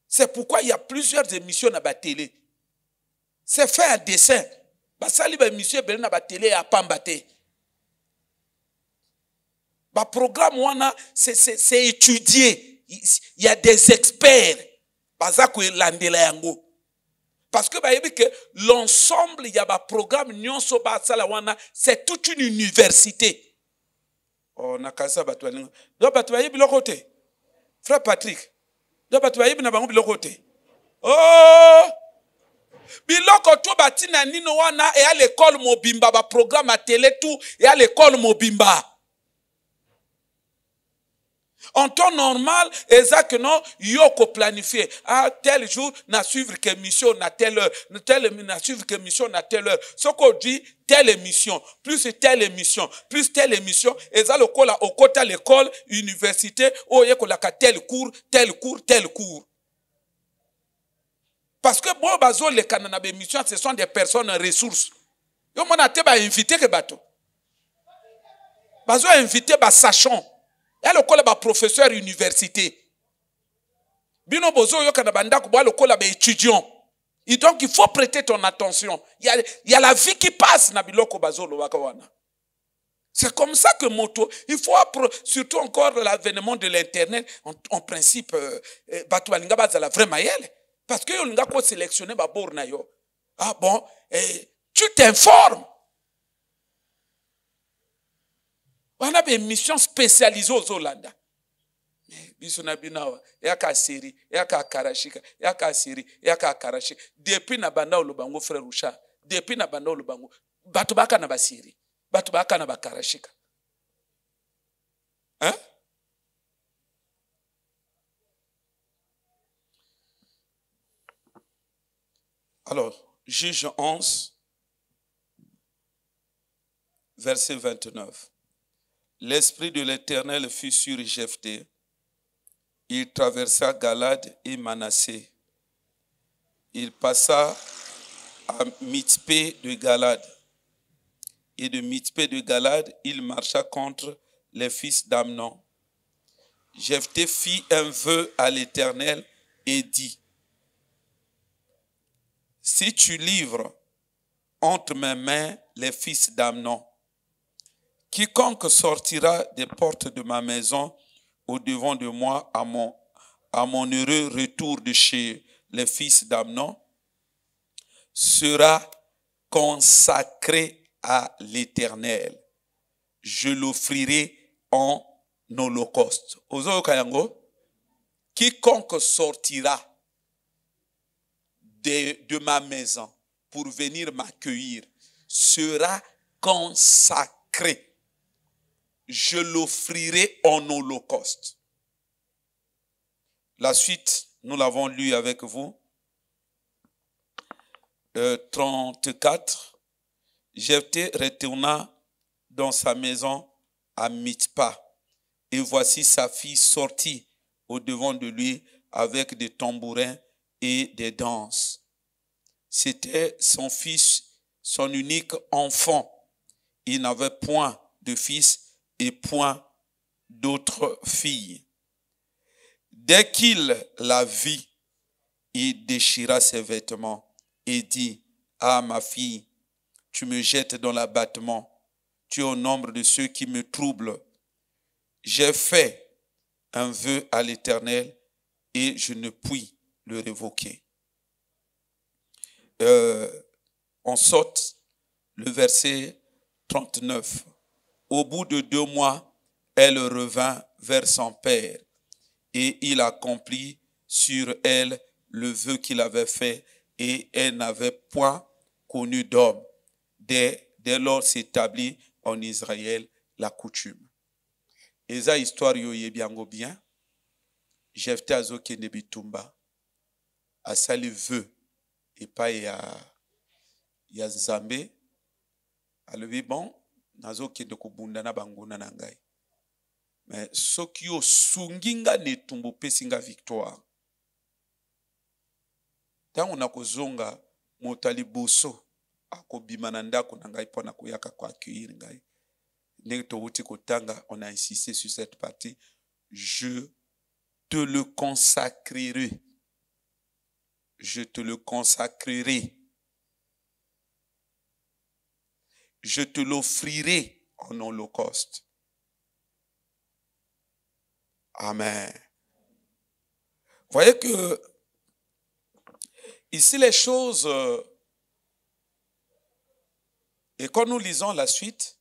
C'est pourquoi il y a plusieurs émissions dans la télé. C'est fait à dessin. Basali ba émission belle na ba télé à pambate. Ba programme wana c'est étudié. Il y a des experts. Bazako landela yango. Parce que l'ensemble il y a ba programme nyonso ba sala wana c'est toute une université. Oh nakasa batwali. Do batwayi biloko te. Frère Patrick. Do batwayi na bango biloko te. Oh biloko to batina nino wana et à l'école mobimba ba programme à télé tout et à l'école mobimba. En temps normal, exact non, yoko planifié. Ah, tel jour, na suivre que mission na telle heure, na suivre que mission na telle heure. Ce qu'on dit, telle émission, plus telle émission, plus telle émission, et ça le cola au côté l'école, université, oh yeko la tel cours, tel cours, tel cours. Parce que bon, bazo les canana émissions, ce sont des personnes ressources. Yo mon a te ba invité que bateau. Bazo invité ba sachant. Il y a le col de professeur université. Bino bozo yo kana banda ko le col de étudiant. Et donc il faut prêter ton attention. Il y a la vie qui passe na biloko bazo lo wakawana. C'est comme ça que moto, il faut surtout encore l'avènement de l'internet en principe batu balinga bazala vraiment yele parce que yo linga ko sélectionner ba borna yo. Ah bon, tu t'informes. On a des missions spécialisées aux Hollanda. Bisona binawa, yaka siri, yaka karashika, yaka siri, yaka karashika. Depuis na banda olobango frère Rusha, depuis na banda olobango, batu baka na basiri, batu baka na bakarashika. Hein? Alors, Juge 11, verset 29. L'esprit de l'Éternel fut sur Jephthé. Il traversa Galad et Manassé. Il passa à Mitzpé de Galad. Et de Mitzpé de Galad, il marcha contre les fils d'Amnon. Jephthé fit un vœu à l'Éternel et dit, si tu livres entre mes mains les fils d'Amnon, quiconque sortira des portes de ma maison au-devant de moi à mon heureux retour de chez les fils d'Amnon sera consacré à l'Éternel. Je l'offrirai en holocauste. Quiconque sortira de ma maison pour venir m'accueillir sera consacré. Je l'offrirai en holocauste. La suite, nous l'avons lu avec vous. 34. Jephthé retourna dans sa maison à Mitzpah. Et voici sa fille sortie au-devant de lui avec des tambourins et des danses. C'était son fils, son unique enfant. Il n'avait point de fils et point d'autres filles. Dès qu'il la vit, il déchira ses vêtements et dit, ah ma fille, tu me jettes dans l'abattement, tu es au nombre de ceux qui me troublent. J'ai fait un vœu à l'Éternel et je ne puis le révoquer. On saute le verset 39. Au bout de 2 mois, elle revint vers son père et il accomplit sur elle le vœu qu'il avait fait et elle n'avait point connu d'homme. Dès lors s'établit en Israël la coutume. Et ça, histoire yo yebiango bien. Jephthé azoki nebitumba asali vœu et pas ya Nzambe. Alobi bon. Nazoki de kubunda na banguna na ngai. Mais soki yo sunginga netumbu pesinga victoire. Tango na kozonga motali boso akobima na ndako na ngai mpona koyaka koaccueillir ngai. Ndenge touti kotanga, on a insisté sur cette partie. Je te le consacrerai. Je te le consacrerai. Je te l'offrirai en holocauste. Amen. Vous voyez que ici les choses, et quand nous lisons la suite,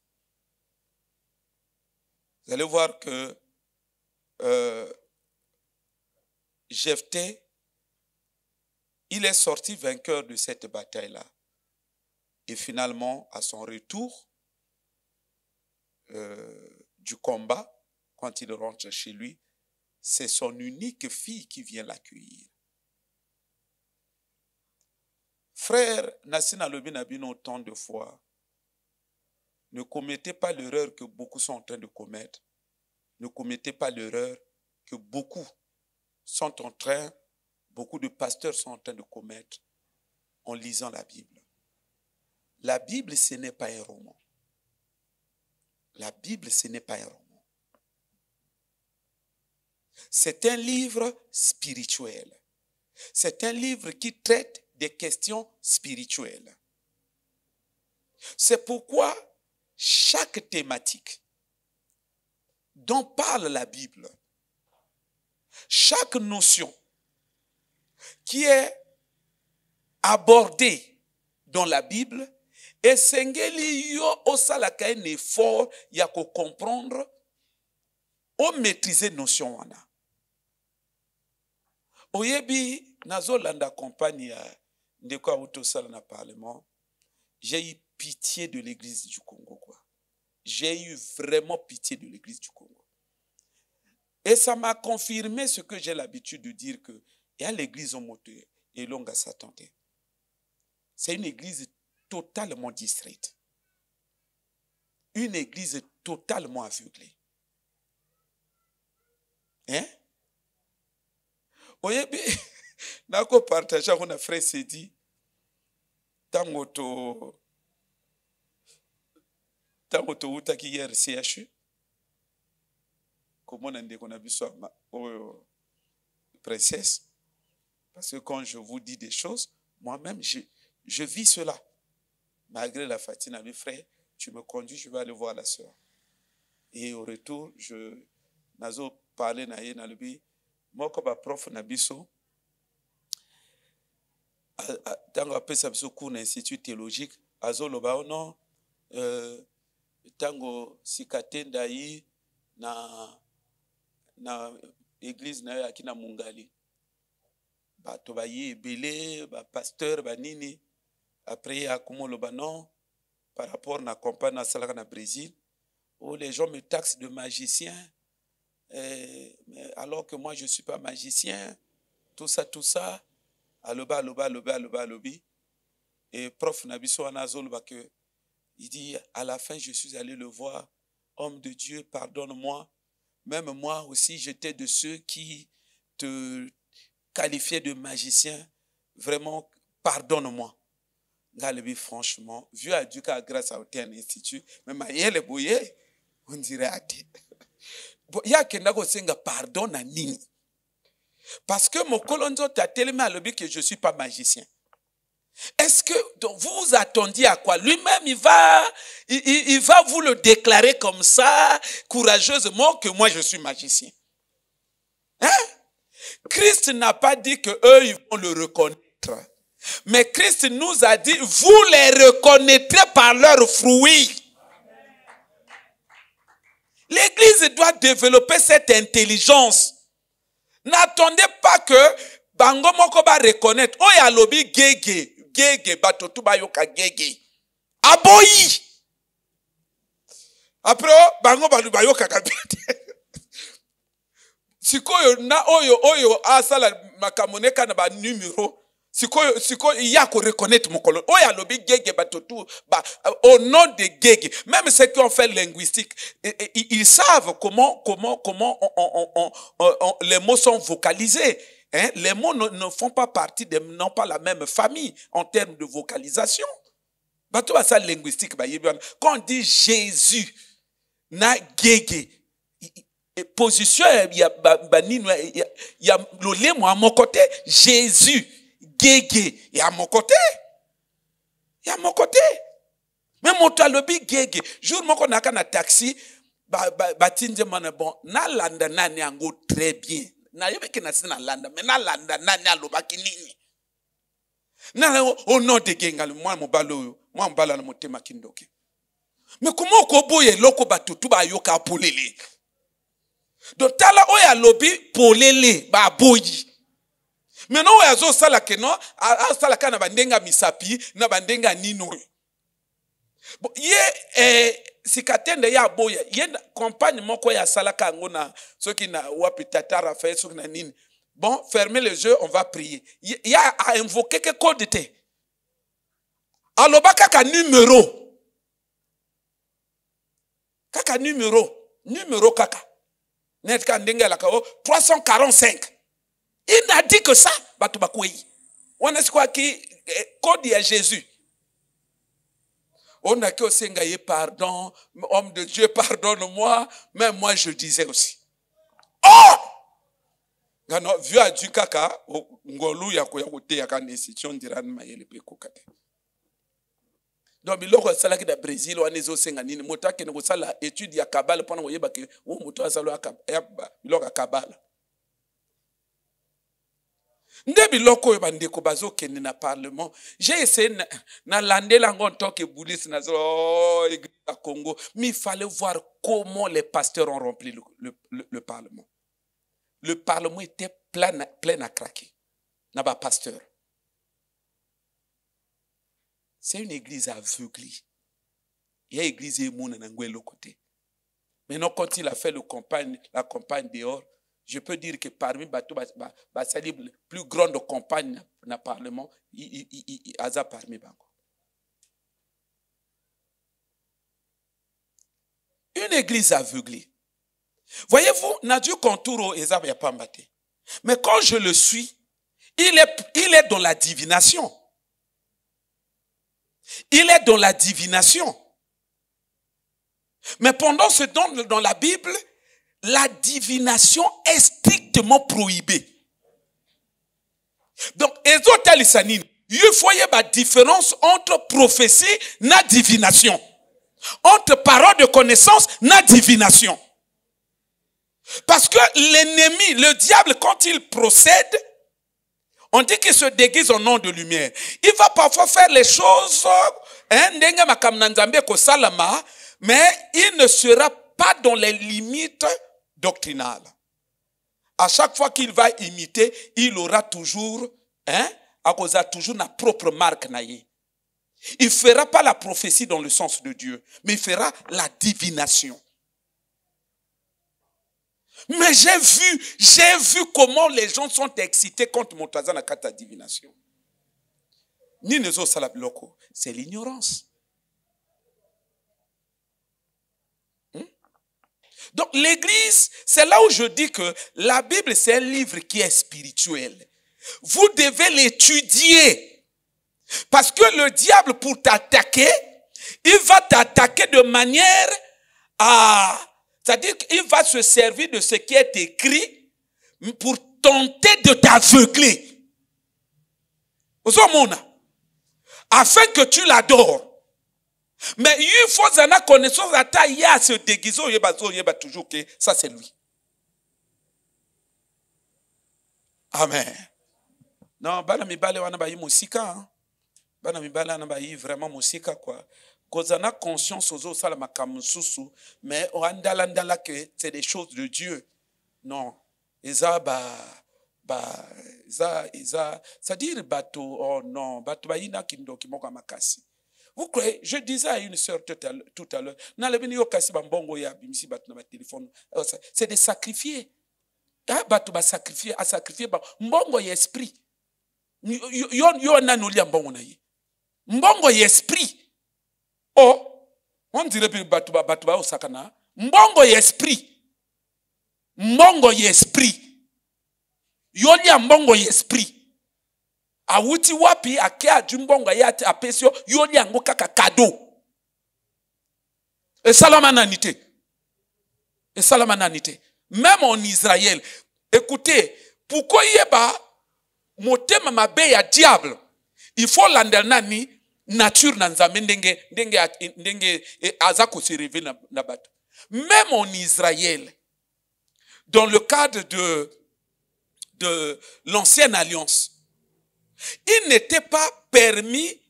vous allez voir que Jephthé, il est sorti vainqueur de cette bataille-là. Et finalement, à son retour du combat, quand il rentre chez lui, c'est son unique fille qui vient l'accueillir. Frère Nassina Lobinabino, autant de fois, ne commettez pas l'erreur que beaucoup sont en train de commettre. Ne commettez pas l'erreur que beaucoup de pasteurs sont en train de commettre en lisant la Bible. La Bible, ce n'est pas un roman. La Bible, ce n'est pas un roman. C'est un livre spirituel. C'est un livre qui traite des questions spirituelles. C'est pourquoi chaque thématique dont parle la Bible, chaque notion qui est abordée dans la Bible, esengeli yo osalaka un effort ya ko comprendre o maîtriser notion wana. Oyebi nazolanda compagnie ya ndeko autosala na parlement, j'ai eu pitié de l'église du Congo quoi. J'ai eu vraiment pitié de l'église du Congo. Et ça m'a confirmé ce que j'ai l'habitude de dire que il y a l'église au moto et longa s'attendait. C'est une église totalement distraite. Une église totalement aveuglée. Hein? Oyebi, nako partager on a frère s'est dit tango to utaki hier CHU comment on dit qu'on a vu ça princesse parce que quand je vous dis des choses moi-même je vis cela malgré la fatigue mes frères tu me conduis je vais aller voir la sœur et au retour je nazo parler na ye na lubi moko ba prof na biso tango apesa biso cours na institut théologique azoloba non tango sikatenda yi na église na akina mungali bato ba yi ebele ba pasteur ba nini après akumoloba non par rapport na campagne na salaka na Brésil où les gens me taxent de magicien alors que moi je suis pas magicien tout ça alobi et prof nabiso anazoloba que il dit à la fin je suis allé le voir homme de Dieu pardonne-moi même moi aussi j'étais de ceux qui te qualifiaient de magicien vraiment pardonne-moi Galebi franchement vu à Dieu grâce à un institut même yele boye on dirait até ya kenda ko senga pardon na nini parce que mon colonzo t'a tellement alobi que je suis pas magicien. Est-ce que donc, vous vous attendiez à quoi? Lui-même, il va vous le déclarer comme ça, courageusement, que moi, je suis magicien. Hein? Christ n'a pas dit qu'eux, ils vont le reconnaître. Mais Christ nous a dit, vous les reconnaîtrez par leurs fruits. L'Église doit développer cette intelligence. N'attendez pas que Bango moko ba reconnaître. Oya lobi gege batotu ba yoka gege. Aboyi. Après bango ba yoka kabite. Sikoyo na oyo asala makamoneka na ba numéro. Sikoyo ya ko reconnaître mon colon. Oya lobi gege batotu ba au nom de gege. Même ceux qui ont fait linguistique, ils savent comment les mots sont vocalisés. Hein? Les mots ne font pas partie, n'ont pas la même famille en termes de vocalisation. Bato basa linguistique ba yebi wana. Quand on dit Jésus na gege, position ya banino ya lolemo à mon côté, Jésus gege ya mon côté. Ya mon côté. Mais mon talobi gege, jour moko naka na taxi batinje mana bon na landa nani ango très bien. Na yebe ke na sina landa, mais na landa nani alobaki nini. Na au nom de gengal moi mbala na motema kindoki. Mais comment ko boye loko batutu ba yoka polele. Donc tala oya lobi polele ba boyi. Maintenant oya zo sala ke no a sala kana bandenga misapi na bandenga nino. Bon ye sikatende ya boya ye compagne moko ya sala kangona soki na wapi tatara fa soki na nini. Bon, fermez les yeux, on va prier. Il y a à invoquer que code était. Aloba kaka numéro. Kaka numéro. Numéro kaka. Net kandenga la kao 345. Il n'a dit que ça. Batu bakoui. On a quoi qui code est Jésus. On a que osengaye pardon, homme de Dieu pardonne-moi, même moi je disais aussi. Oh! Gano vu a du kaka ngolu ya ko yakote ya kan institution diran mayele pe kokate. Donc biloko sala ki da Brésil wana ezo senga nini motake ne ko sala étude ya kabala pona ko yeba ke wo moto asalo ya biloko kabala. Nde biloko yo bandeko bazo kende na parlement. J'ai essayé na landela ngonto ke boulis na église à Congo, mais il fallait voir comment les pasteurs ont rempli le parlement. Le parlement était plein à craquer. N'a pas pasteur. C'est une église aveuglée. Il y a une église émoune dans le côté. Maintenant, quand il a fait la campagne dehors, je peux dire que parmi les plus grandes campagnes dans le parlement, il a parmi Bango. Une église aveuglée. Voyez-vous, Nadieu Contouro et Zab Yapambate. Mais quand je le suis, il est dans la divination. Il est dans la divination. Mais pendant ce temps, dans la Bible, la divination est strictement prohibée. Donc, il faut y avoir une différence entre prophétie et divination. Entre parole de connaissance et divination. Parce que l'ennemi, le diable, quand il procède, on dit qu'il se déguise en nom de lumière. Il va parfois faire les choses, mais il ne sera pas dans les limites doctrinales. À chaque fois qu'il va imiter, il aura toujours, toujours la propre marque. Il ne fera pas la prophétie dans le sens de Dieu, mais il fera la divination. Mais j'ai vu comment les gens sont excités contre mon tazana kata divination. Ni nezo salab loko, c'est l'ignorance. Donc l'église, c'est là où je dis que la Bible c'est un livre qui est spirituel. Vous devez l'étudier. Parce que le diable pour t'attaquer, il va t'attaquer de manière à... C'est-à-dire qu'il va se servir de ce qui est écrit pour tenter de t'aveugler. Afin que tu l'adores. Mais il faut avoir connaissance à ta ya se déguiser, il y a toujours que ça c'est lui. Amen. Non, bana mi bale wana ba yi musika. Bana mi bale wana ba yi vraiment musika quoi. Quand on a conscience aux autres, mais on a que c'est des choses de Dieu. Non. Ça dire bateau, oh non, bateau baina kindo kimoka makasi. Vous croyez, je disais à une sœur tout à l'heure, c'est de sacrifier. Bateau ba sacrifier, à sacrifier, mbongo y esprit. Yo nanoli mbongo na ye. Mbongo y esprit. Oh, on dirait que batuba au sakana. Mbongo y esprit. Mbongo y esprit. Yolia mbongo y esprit. awuti wapi ake ajumbonga ya apesio yoli yango kaka cadeau. Et salama nanite. Et salama nanite. Même en Israël, écoutez, pourquoi yeba motema mabe ya diable, il faut landel nani nature nanzame ndenge azako se révéler na bato. Même en Israël, dans le cadre de l'ancienne alliance, il n'était pas permis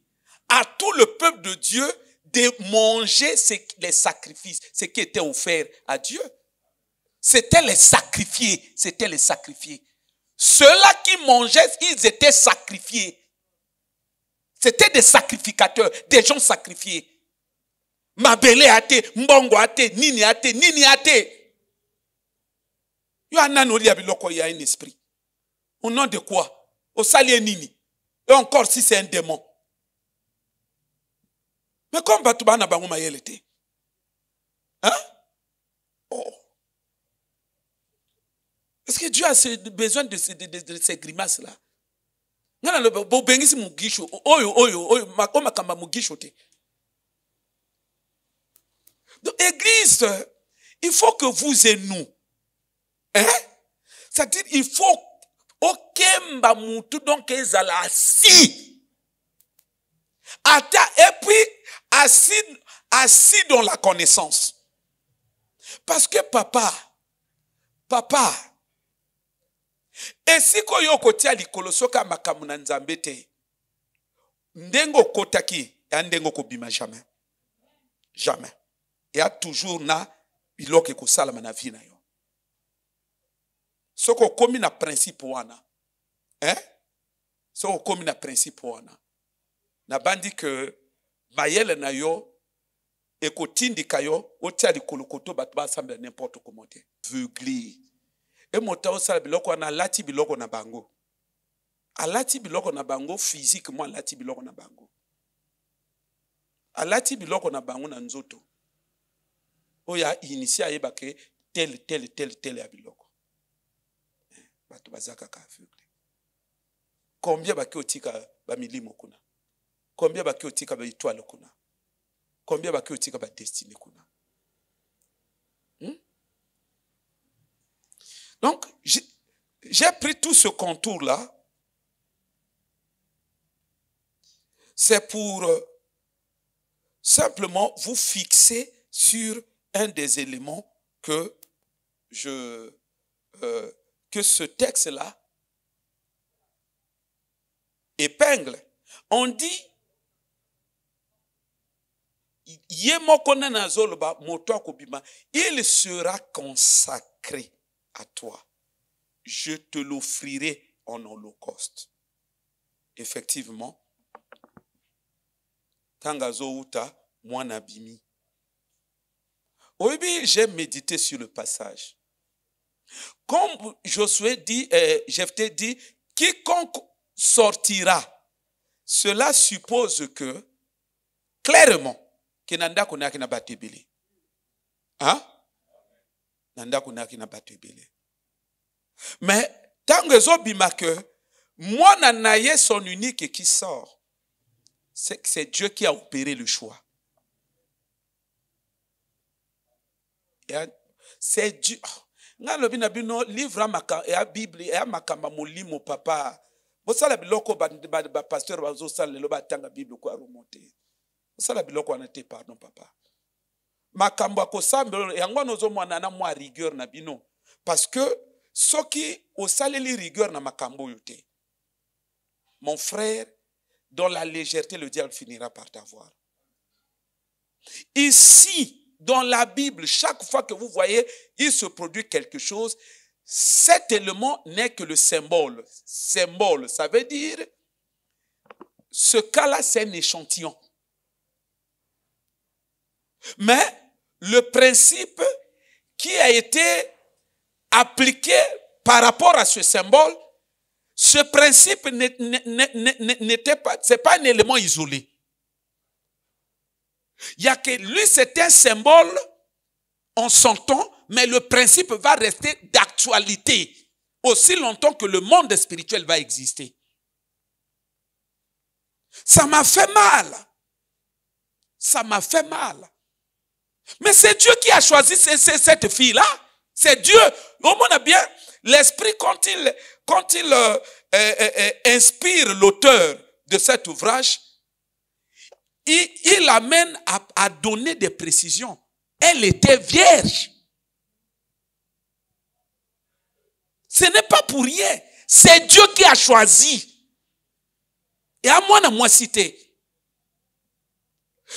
à tout le peuple de Dieu de manger les sacrifices, ce qui était offert à Dieu. C'était les sacrifiés, c'était les sacrifiés. Ceux-là qui mangeaient, ils étaient sacrifiés. C'était des sacrificateurs, des gens sacrifiés. Mabele ate, mbongo ate, nini ate, nini ate. Yo ananoli abiloko ya un esprit. Au nom de quoi? Au salier nini? Et encore si c'est un démon. Mais comme Batubana Bango Mayel était. Hein? Oh. Est-ce que Dieu a besoin de ces grimaces-là? Non, non, bon, bengisi mugisho. Oyo, makoma kamba mugisho te. Donc, Église, il faut que vous et nous, hein? C'est-à-dire, il faut okemba mutu donc ezala assis. Et puis assis dans la connaissance. Parce que papa, et si koyo kotia likolo soka makamu na nzambe te, ndengo kotaki ya ndengo kobima jamais. Jamais. Il y a toujours na biloko ekosala na vie na yo. Soko komi na principe wana. Hein? Soko komi na principe wana. Na bandi que mayele na yo ekotindika yo otia likolo koto bato ba assemble n'importe comment te. Veugli. Et mota osala biloko na lati biloko na bango. Alati biloko na bango physiquement alati biloko na bango. Alati biloko na bango na nzoto. Oya initia yebake tel ya biloko. Bato bazaka ka aveugle. Combien baki otika ba milimo kuna? Combien baki otika ba étoile kuna? Combien baki otika ba destinée kuna? Donc, j'ai pris tout ce contour-là. C'est pour simplement vous fixer sur un des éléments que que ce texte-là épingle. On dit il sera consacré à toi. Je te l'offrirai en holocauste. Effectivement, Tangazo Uta, Mwanabimi. Oui, j'ai médité sur le passage. Comme Josué dit, Jephthé dit, quiconque sortira, cela suppose que, clairement, Kenanda Kunaki na batebele. Hein? Nanda Kunaki na batebele. Mais, tant que Zobima que, moi, nanaye son unique qui sort, c'est Dieu qui a opéré le choix. C'est Dieu. Nga lobi na bino livre maka ya Bible ya makamba molimo papa. Bosala biloko ba pasteur bazo sala le ba tanga Bible ko remonter. Bosala biloko anate pardon papa. Makambo akosamba yango nozo mwana na mwa rigueur na bino parce que soki osaleli rigueur na makambo yote. Mon frère, dans la légèreté le diable finira par t'avoir. Ici dans la Bible, chaque fois que vous voyez, il se produit quelque chose, cet élément n'est que le symbole. Symbole, ça veut dire, ce cas-là, c'est un échantillon. Mais le principe qui a été appliqué par rapport à ce symbole, ce principe n'était pas, c'est pas un élément isolé. Il y a que lui, c'est un symbole en son temps, mais le principe va rester d'actualité aussi longtemps que le monde spirituel va exister. Ça m'a fait mal. Ça m'a fait mal. Mais c'est Dieu qui a choisi cette fille-là. C'est Dieu. Au moins, bien, l'esprit, quand il inspire l'auteur de cet ouvrage, il l'amène à donner des précisions. Elle était vierge. Ce n'est pas pour rien. C'est Dieu qui a choisi. Et à moi cité.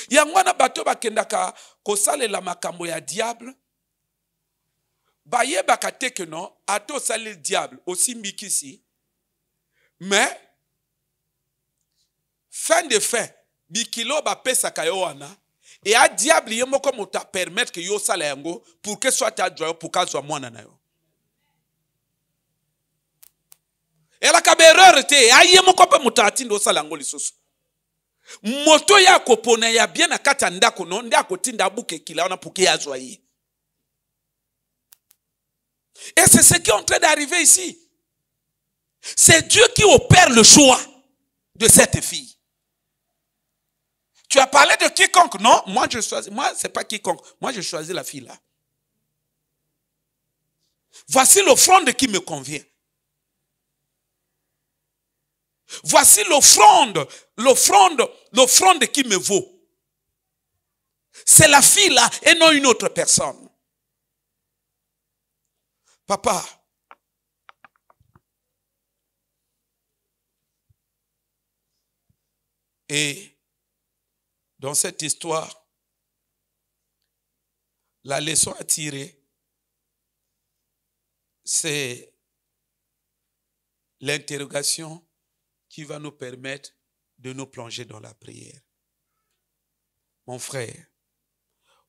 Yangwana bato bakendaka kosale la makambo ya diable. Baye bakate que non, ato sale diable aussi mbikisi. Mais fin de fin, bikilo ba pesa kayoana et a diable yemo comme ta permettre que yo sale yango pour que soit ta joie pour ka soit mwana na yo. Et la kabereur te ayemo ko pe mutati ndo sale yango lisusu. Moto ya kopona ya bien na kata ndako no nda kotinda buke kila ona pour que ya joie. Et c'est ce qui est en train d'arriver ici. C'est Dieu qui opère le choix de cette fille. Tu as parlé de quiconque, non? Moi, c'est pas quiconque. Moi, je choisis la fille là. Voici l'offrande qui me convient. Voici l'offrande qui me vaut. C'est la fille là et non une autre personne. Papa, et dans cette histoire, la leçon à tirer, c'est l'interrogation qui va nous permettre de nous plonger dans la prière. Mon frère,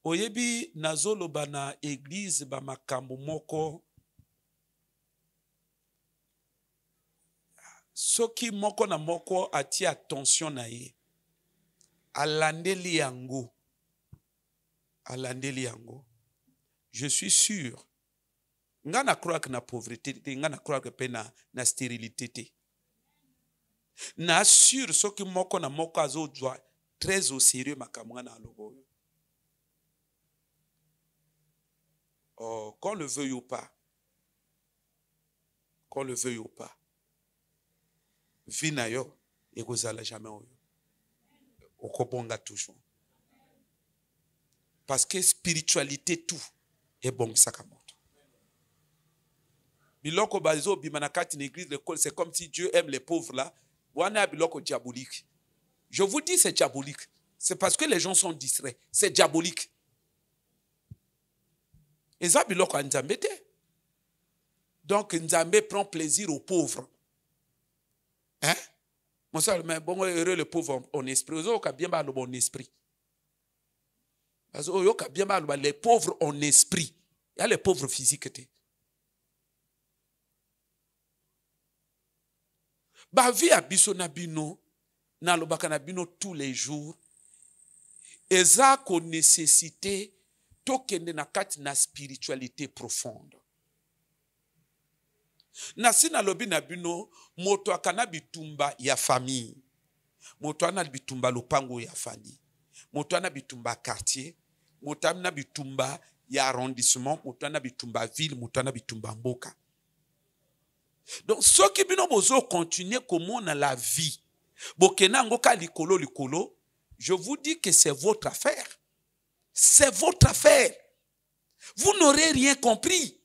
oyebi nazoloba na église ba makambo moko soki moko na moko ati attention na ye alandeli yango je suis sûr nga na croire que na pauvreté te nga na croire que pe na stérilité te na sûr soki moko na moko azozwa très au sérieux makambo na lobo. Oh, qu'on le veuille ou pas, vina yo ekozala jamais oyo okobonga toujours parce que spiritualité tout est bon sakamoto biloko bazo bimana kati na église l'école c'est comme si Dieu aime les pauvres là wana biloko diabolique. Je vous dis c'est diabolique, c'est parce que les gens sont distraits, c'est diabolique. Et ça biloko nzambe te. Donc nzambe prend plaisir aux pauvres. Hein? Mais bon, heureux le pauvre en esprit. Les pauvres en esprit. Il y a les pauvres physiques. Ba vie abiso na bino na lobaka na bino tous les jours. Eza ko nécessité tokende na kati na spiritualité profonde. Nasi na lobi na bino moto akana bitumba ya famille. Moto ana bitumba lopango ya famille. Moto ana bitumba quartier, moto ana bitumba ya arrondissement, moto ana bitumba ville, moto ana bitumba mboka. Donc ceux qui bino bozo continuer comment on a la vie. Bokena ngoka likolo, je vous dis que c'est votre affaire. C'est votre affaire. Vous n'aurez rien compris.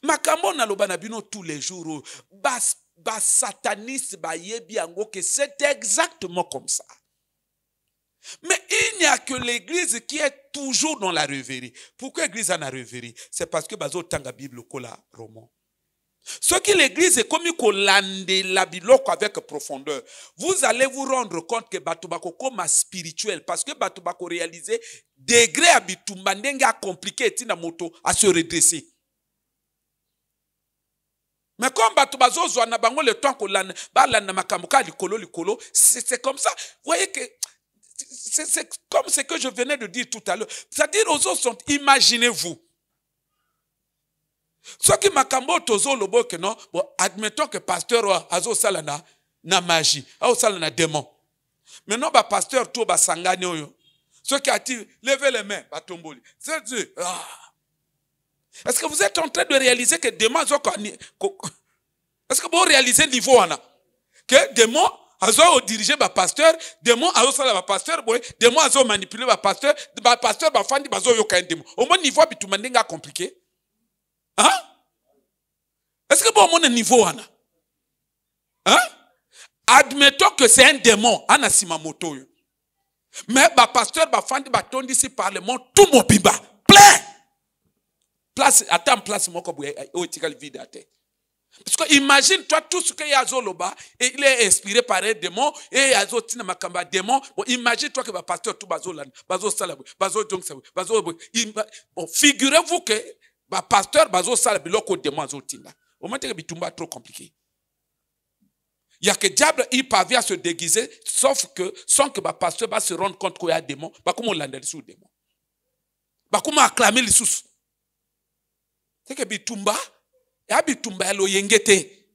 Makambo na loba na bino tous les jours, bas sataniste ba yebi ango que c'est exactement comme ça. Mais il n'y a que l'église qui est toujours dans la rêverie. Pourquoi l'église en a rêverie? C'est parce que bazo tanga Bible kola roman. Ce qui l'église est comme kolande la biloko avec profondeur. Vous allez vous rendre compte que batubako comme spirituel parce que batubako réaliser degré abitumba ndenga compliqué tina moto à se redresser. Mais comme batubazo zwana bango le temps ko lan balana makamuka likolo, c'est comme ça. Vous voyez que c'est comme ce que je venais de dire tout à l'heure. C'est-à-dire aux autres sont, imaginez-vous. Ce qui makambo tozo lobo que non, bon, admettons que pasteur Azo Salana, na magie, aosala na démon. Maintenant, ba pasteur to ba sangani oyo. Ceux qui attirent, levez les mains, ba tomboli. Est-ce que vous êtes en train de réaliser que démon est-ce que vous réalisez le niveau là? Que démon azo diriger ba pasteur, démon azo sala ba pasteur, démon azo manipuler ba pasteur ba fandi bazo yoka démon. Au moins niveau bituma ndenga compliqué. Hein? Est-ce que bon mon niveau là? Hein? Admettons que c'est un démon, anasima moto yo. Mais ba pasteur ba fandi ba tondi si parlement tout mon bimba plein. Place attends place moko boye o etikal vide à terre. Parce que imagine toi tout ce que Yazo Loba et il est inspiré par un démon et Yazo Tina Makamba démon. Bon, imagine toi que va pasteur tout bazo lan, bazo salabou, bazo jongsabu, bazo figurez-vous que va pasteur bazo salabou loko démon Yazo Tina. Au moment que bitumba trop compliqué. Il y a que diable il parvient à se déguiser sauf que sans que va pasteur va se rendre compte qu'il y a démon, bah comment on l'andale sous démon. Bah comment acclamer les sous. C'est que bitumba ya bitumba lo yengete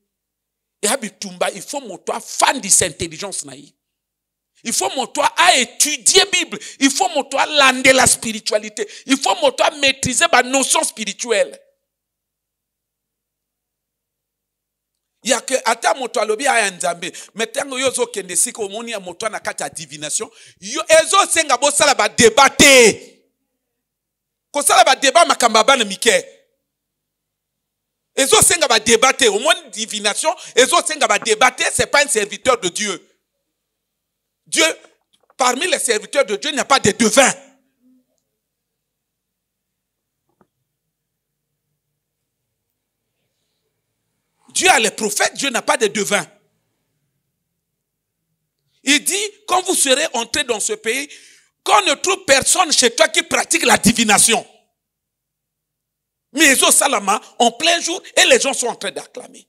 ya bitumba il faut mon toi fan de cette intelligence naïe. Il faut mon toi à étudier Bible, il faut mon toi lander la spiritualité, il faut mon toi maîtriser ma notion spirituelle. Il y a que ata mon toi lobi a nzambe metango yozo kende siko moni ya mon toi na kata divination yo ezo senga bo sala ba débattre ko sala ba débat makamba bana mike. Ezo senga va débattre, au moins divination, Ezo senga va débattre, c'est pas un serviteur de Dieu. Dieu, parmi les serviteurs de Dieu, il n'y a pas de devin. Dieu a les prophètes, Dieu n'a pas de devin. Il dit, quand vous serez entrés dans ce pays, qu'on ne trouve personne chez toi qui pratique la divination. Mais ils ont salama en plein jour et les gens sont en train d'acclamer.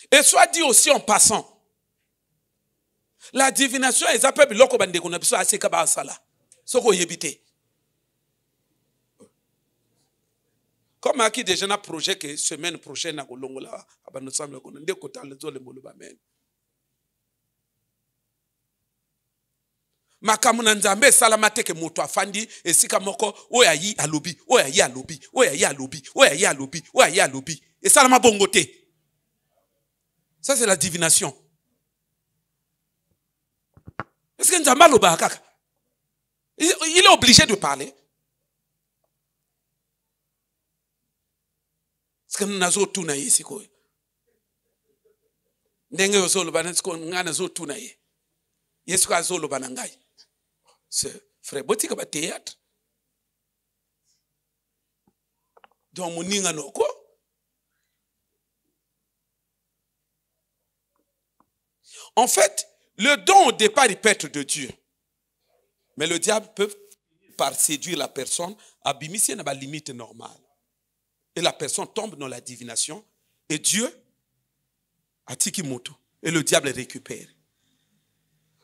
Et soit dit aussi en passant, la divination est appelée biloko bande konabiso aseka ba sala. Soko yebite. Comme aki déjà na projet que semaine prochaine na kolongola abano samle kono ndeko tale zo le molo ba men. Makamuna nzambe salamate ke moto afandi esika moko oya yi alobi oya yi alobi oya yi alobi oya yi alobi oya yi alobi et salama bongote. Ça c'est la divination. Est-ce que nzamba loba kaka? Il est obligé de parler. Est-ce que nazo tuna yesi ko? Ndenge yozo loba nsko ngana zo tuna ye. Yesu ka zo loba nangai. C'est frère, botika ba théâtre. Donc moninga noko. En fait, le don au départ il peut être de Dieu. Mais le diable peut par séduire la personne, abimiser na ba limite normale. Et la personne tombe dans la divination et Dieu atiki moto et le diable récupère.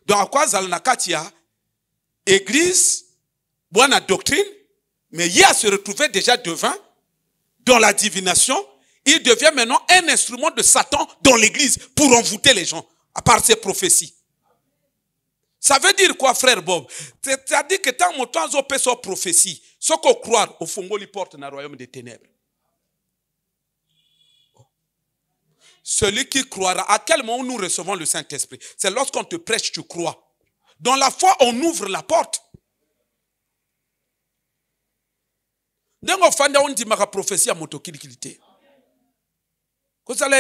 Donc à quoi Zalnakatia église, bonne doctrine, mais il a se retrouvé déjà devant, dans la divination, il devient maintenant un instrument de Satan dans l'église pour envoûter les gens, à part ses prophéties. Ça veut dire quoi, frère Bob? C'est-à-dire que tant mon temps peut sa prophétie, ce qu'on croit au fond, il porte dans le royaume des ténèbres. Celui qui croira, à quel moment nous recevons le Saint-Esprit? C'est lorsqu'on te prêche, tu crois. Dans la foi, on ouvre la porte. Dengo fanda on dit ma prophétie à motokilikilité. Ko sala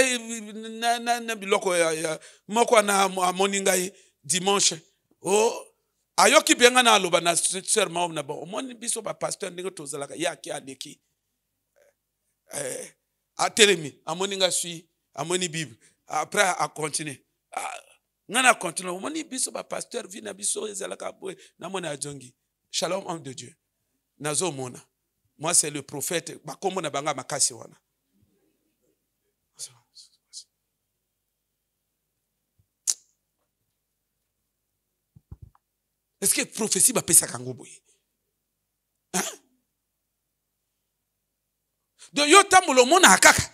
na biloko ya moko na moningai dimanche. Oh ayoki benga na loba na serment na bon. Omoni biso ba pasteur ndenge tozalaka ya ki aleki. A telemi amoninga suis amoni Bible. Après à continuer. Ngana continue omoni biso ba pasteur vina biso ezalaka boy na mona ajongi. Shalom homme de Dieu. Nazo mona. Moi c'est le prophète bakombo na banga makasi wana. Est-ce que prophétie va pesa kango boy? Hein? Donc yo tamolo mona akaka.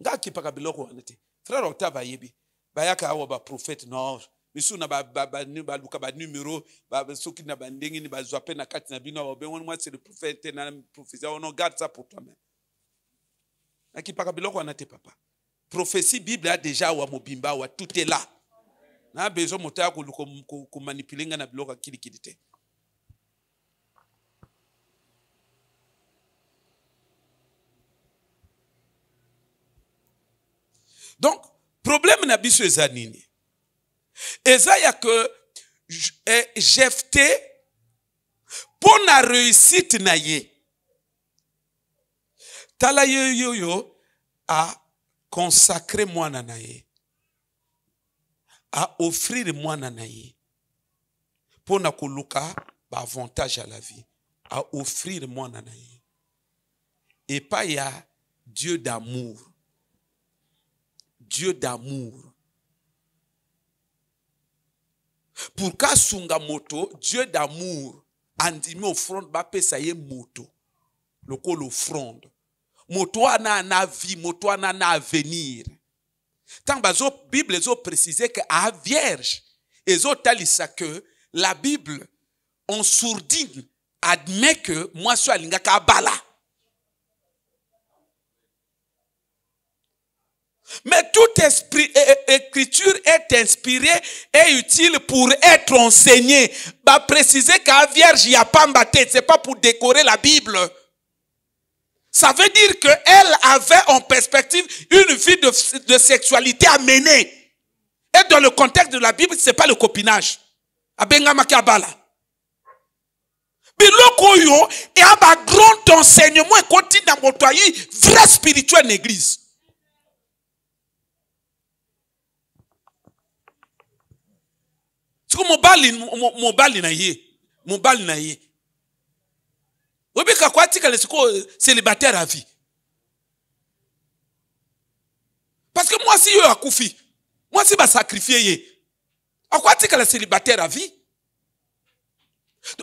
Nga ki paka biloko wanete. Frère Octave yebi. Bayaka awa ba prophète non. Misu na ba luka ba numéro ba soki na ba ndengi ni ba zwape na kati na bino ba moi c'est le prophète na prophétie on garde ça pour toi même. Na ki paka biloko wanete papa. Prophétie Bible a déjà wa mobimba wa tout est là. Na besoin motaya ko manipuler nga na biloko kilikilité. Donc, problème na biso eza nini? Eza ya que Jephté pour na réussite na ye. Tala yo a consacrer mwana na ye. A offrir mwana na ye. Pour na koluka ba avantage à la vie. A offrir mwana na ye. Et pas ya Dieu d'amour. Dieu d'amour. Pour ka sunga moto, Dieu d'amour, andimi offrande ba pesa ye moto. Loko l'offrande. Moto ana na vie, moto ana na avenir. Tant bazo Bible zo préciser que à vierge, ezo talisa que la Bible en sourdine admet que moi so alinga ka bala. Mais toute écriture est inspirée et utile pour être enseignée. Bah préciser qu'à vierge il y a pas mbaté, c'est pas pour décorer la Bible. Ça veut dire qu'elle avait en perspective une vie de sexualité à mener. Et dans le contexte de la Bible, c'est pas le copinage. Abenga makabala. Biloko yo et un grand enseignement et continue dans mon vrai spirituel l'église. C'est comme mobali na ye. Obi kakwati kale siko célibataire à vie. Parce que moi si yo akufi, moi si ba sacrifier ye. Akwati kale célibataire à vie.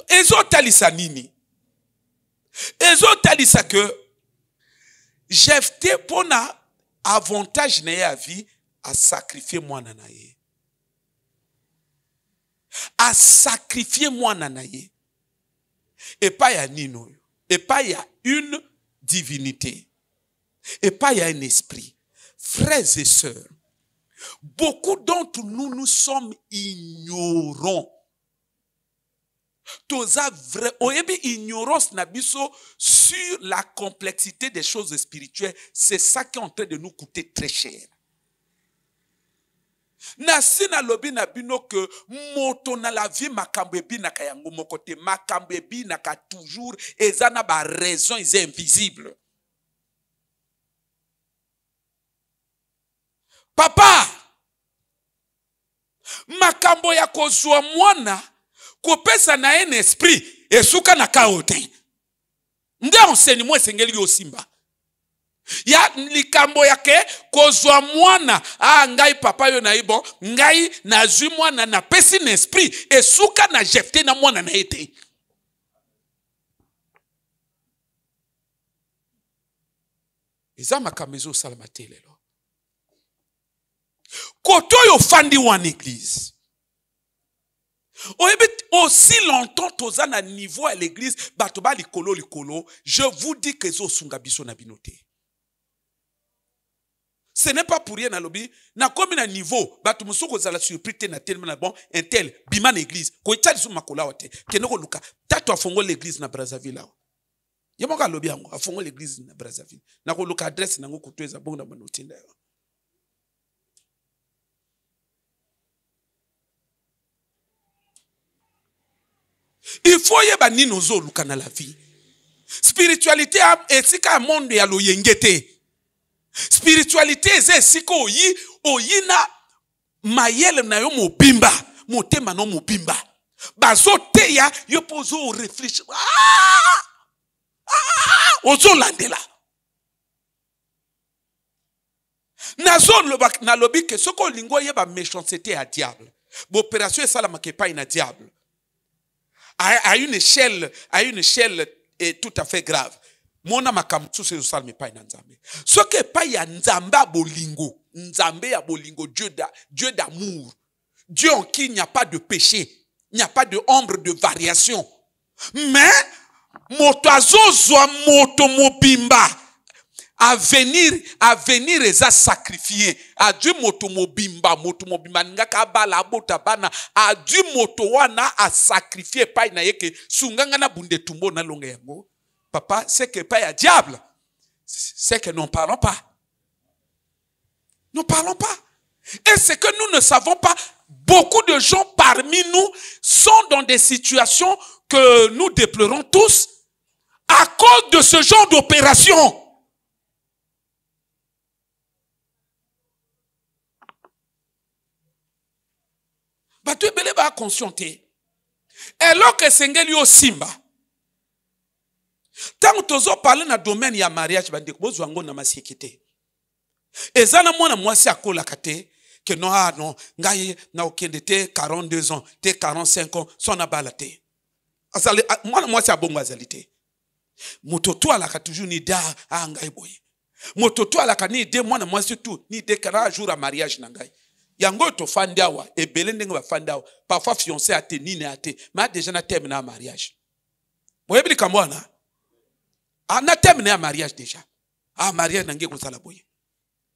Ezo talisa nini? Ezo talisa que Jephté pona avantage na ye à vie à sacrifier mwana na ye. À sacrifier mwana na ye. Et pas y a nino. Et pas y a une divinité. Et pas y a un esprit. Frères et sœurs, beaucoup d'entre nous, nous sommes ignorants. Toza vrai, oyebi ignorance nabiso sur la complexité des choses spirituelles, c'est ça qui est en train de nous coûter très cher. Nasi na lobi na bino que moto na la vie makambo ebi na kayango mokote makambo ebi na ka toujours ezana ba raison is invisible. Papa makambo ya kozwa mwana kopesa na un esprit esuka na kaote. Nde enseignement esengeli osimba. Ya likambo yake kozwa mwana ngai papa yo na ibo ngai nazwi mwana na pesi na esprit esuka na Jephté na mwana na ete. Eza makamezo salamate lelo. Koto yo fandi wan église. Aussi longtemps toza na niveau à l'église batoba likolo, je vous dis que zo sunga biso na binote. Ce n'est pas pour rien na lobby na comme na niveau batu musoko za la surprise na tellement na bon un tel bima na église ko itali suma kola wote kenoko luka tatu afongo l'église na Brazzaville là yemoka lobby yango afongo l'église na Brazzaville na ko luka adresse nango kutweza bonga na manotinda. Il faut yeba nino zo luka na la vie. Spiritualité esika monde ya lo yengete. Spiritualité c'est siko oyi na mayele na yo mobimba motema no mobimba bazo teya yo pozo réfléchir ozo landela nazo na lobi que soko lingo yeba méchanceté à diable L'opération est ça la pas une diable. À une échelle tout à fait grave. Mona makamtu se salme pas na nzambe. Ce que pas ya nzamba bolingo, nzambe ya bolingo, Dieu d'amour. Dieu en qui il n'y a pas de péché, il n'y a pas de ombre de variation. Mais motoazo zwa moto mobimba à venir et à sacrifier. A Dieu moto mobimba ngaka bala bota bana a Dieu moto wana a sacrifier pa na yeke sunganga na bunde tumbo na longa yango. Papa, c'est que pas y a diable. C'est que nous parlons pas. Nous parlons pas. Et c'est que nous ne savons pas, beaucoup de gens parmi nous sont dans des situations que nous déplorons tous à cause de ce genre d'opération. Tu es conscienté. Et lorsque Sengeli au Simba, tant que tu as parlé dans le domaine du mariage, tu as dit que tu as dit sécurité. Et ça, moi, c'est à quoi la kate que non, ngaye na okende 42 ans, 45 ans, son abalate. Moi, c'est à bon azalité. Mototo ala ka toujours ni da ngai boy. Mototo ala ka ni de moi surtout ni de kara jour à mariage na ngai. Yango to fandawa e belende nga fandawa. Parfois fiancé a te ni ne a te, mais déjà na terminé un mariage. Boye bi kamwana. On a terminé un mariage déjà. Ah, mariage n'a pas la boye.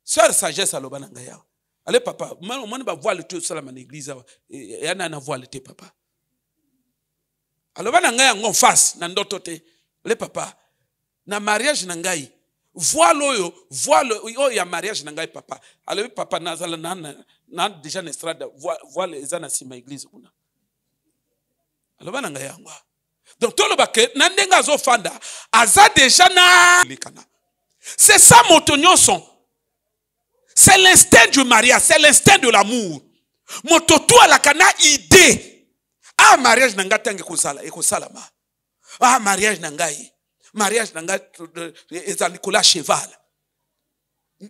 Sœur sagesse à l'obana ngaya. Allez papa, moi va voir le tout salam en église. Et on a voir le thé papa. Alors l'obana ngaya ngon face na ndoto te. Allez papa, na mariage nangai. Voile yo ya mariage nangai papa. Allez papa nazala na déjà n'estrade voile ezana si ma église kuna. Alors l'obana ngaya ngwa. Donc tout le baquet, nandenga zo fanda, aza déjà na. C'est ça mon tonyon son. C'est l'instinct du mariage, c'est l'instinct de l'amour. Mon toto à la kana idée. Ah mariage nanga tangi kusala, ekosalama. Ah mariage nangai, mariage nanga ezalikola cheval.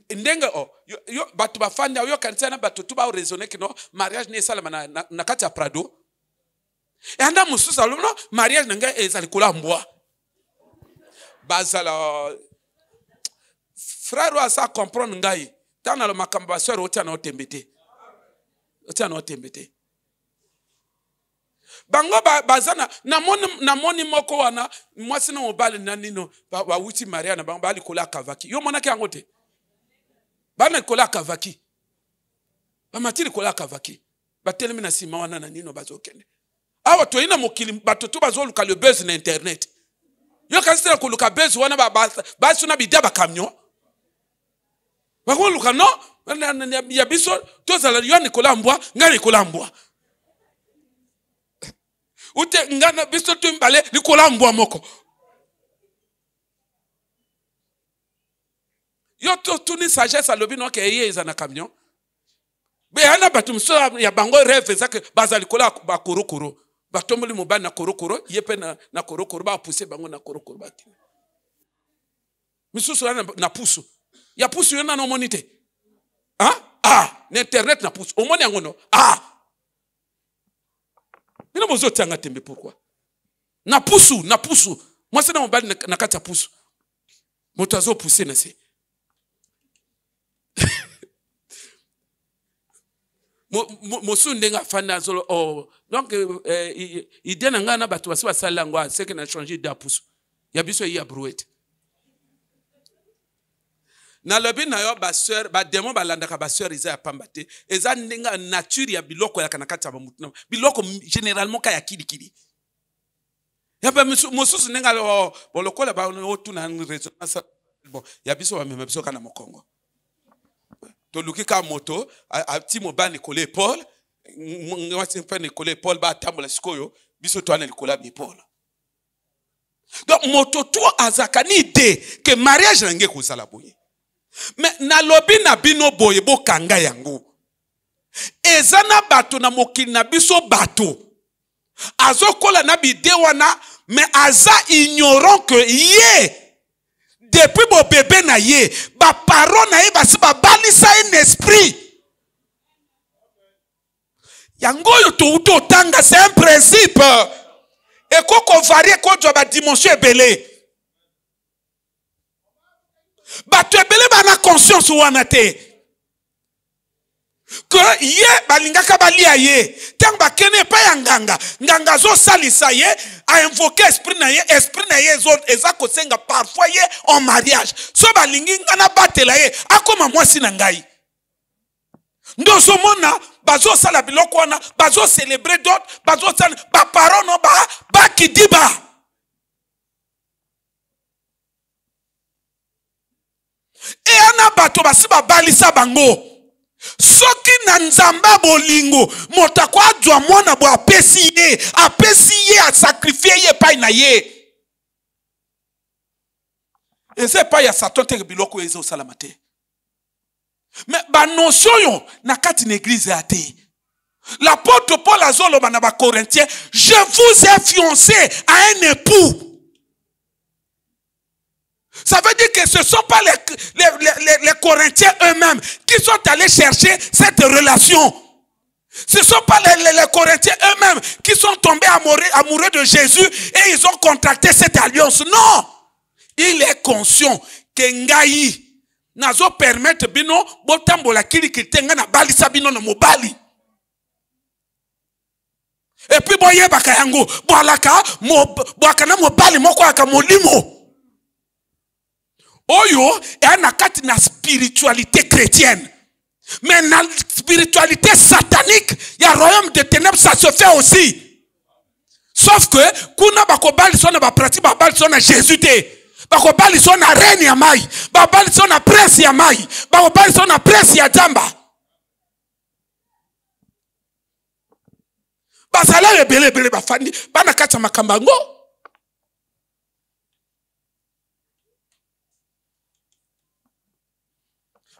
Ndenga yo batu ba fanda yo kanisa na batu tuba raisonner que non mariage ne salama na kati ya Prado. Et anda mususa no mariage nanga ezalikola mbwa. Bazala frère wa sa comprendre ngai. Tana le makamba sœur otiana otembete. Otiana otembete. Bango bazana na moni moko wana mwasi na mobali na nino ba wuti mariana bango bali kola kavaki. Yo monaki angote. Bana kola kavaki. Ba matiri kola kavaki. Ba telemi na sima wana na nino bazokende. Awa to ina mokili batoto bazoluka le buzz na internet. Yo kasitela koluka buzz wana ba suna bidia ba camion. Bakoluka no ya biso tozala yo Nicolas Mbwa nga Nicolas Mbwa. Ute ngana biso tumbale Nicolas Mbwa moko. Yo to tuni sagesse alobi no ke yeza na camion. Be ana batum so ya bango rêve ça que bazali kola ba korokoro. Batomboli mobana na korokoro yepe na korokoro ba pousser bango na korokoro ba. Misusu na pusu. Ya pusu yona no monite. L'internet na pusu. Omoni yango Mina mozo tanga tembe pourquoi? Na pusu. Moi c'est na mobali na kati ya pusu. Moto azo pousser na se. Mosu ndenga fanda zolo donc idée na nga na batu basi basala ngwa c'est que na changer de pusu. Ya biso ya brouette. Na lobi na yo ba sœur ba démon ba landaka ba sœur iza pambate eza ndenga nature ya biloko ya kanakata ba mutuna biloko généralement ka ya kili ya ba mosusu ndenga bolokola ba otuna raisonnance bon ya biso ba meme biso kana mokongo to lukika moto a petit mobani collé Paul ngwati mpe ne collé Paul ba tambola sikoyo biso to ana likola bi Paul. Donc moto to azakani idée que mariage nange kozala boye. Mais na lobi na bino boye bo kanga yango. Ezana bato na mokili na biso bato. Azokola na bide wana mais aza ignorant que ye depuis bo bébé na ye ba parole na ye basi ba balisa un esprit. Yangoyo to uto tanga, c'est un principe. Et qu'on varie, qu'on doit ba dimension belé. Ba tu belé ba na conscience ou anate. Que ye balingaka balia ye tang ba kene pa ya nganga zo salisa ye a invoquer esprit na ye zo eza ko senga parfois ye en mariage so balingi ngana batela ye akoma mwasi na ngai ndozo mona bazo sala biloko wana bazo célébrer d'autres bazo sala ba parole no ba kidiba e ana bato basiba balisa bango. Soki na nzamba bolingo motakwa adwa mwana bo apesi ye a sacrifier ye pa na ye eze pa ya Satan te biloko ezo salamate mais ba notion yo na kati na église ate l'apôtre Paul azolo na ba Corinthiens je vous ai fiancé à un époux. Ça veut dire que ce ne sont pas les Corinthiens eux-mêmes qui sont allés chercher cette relation. Ce ne sont pas les Corinthiens eux-mêmes qui sont tombés amoureux de Jésus et ils ont contracté cette alliance. Non! Il est conscient que Ngaï nazo permettre bino botambola kili kitenga na bali sabino na mobali. Et puis boye bakayango boalaka boakana mobali moko aka molimo. Oyo est na spiritualité chrétienne. Mais dans la spiritualité satanique, il y a un royaume de ténèbres, ça se fait aussi. Sauf que, kuna bakobali sona ba pratique bakobali sona Jésus te. Bakobali sona reine ya mai, bakobali sona prince ya mai, bakobali sona prince ya jamba. Basala ebele bafandi, bana kata makambango.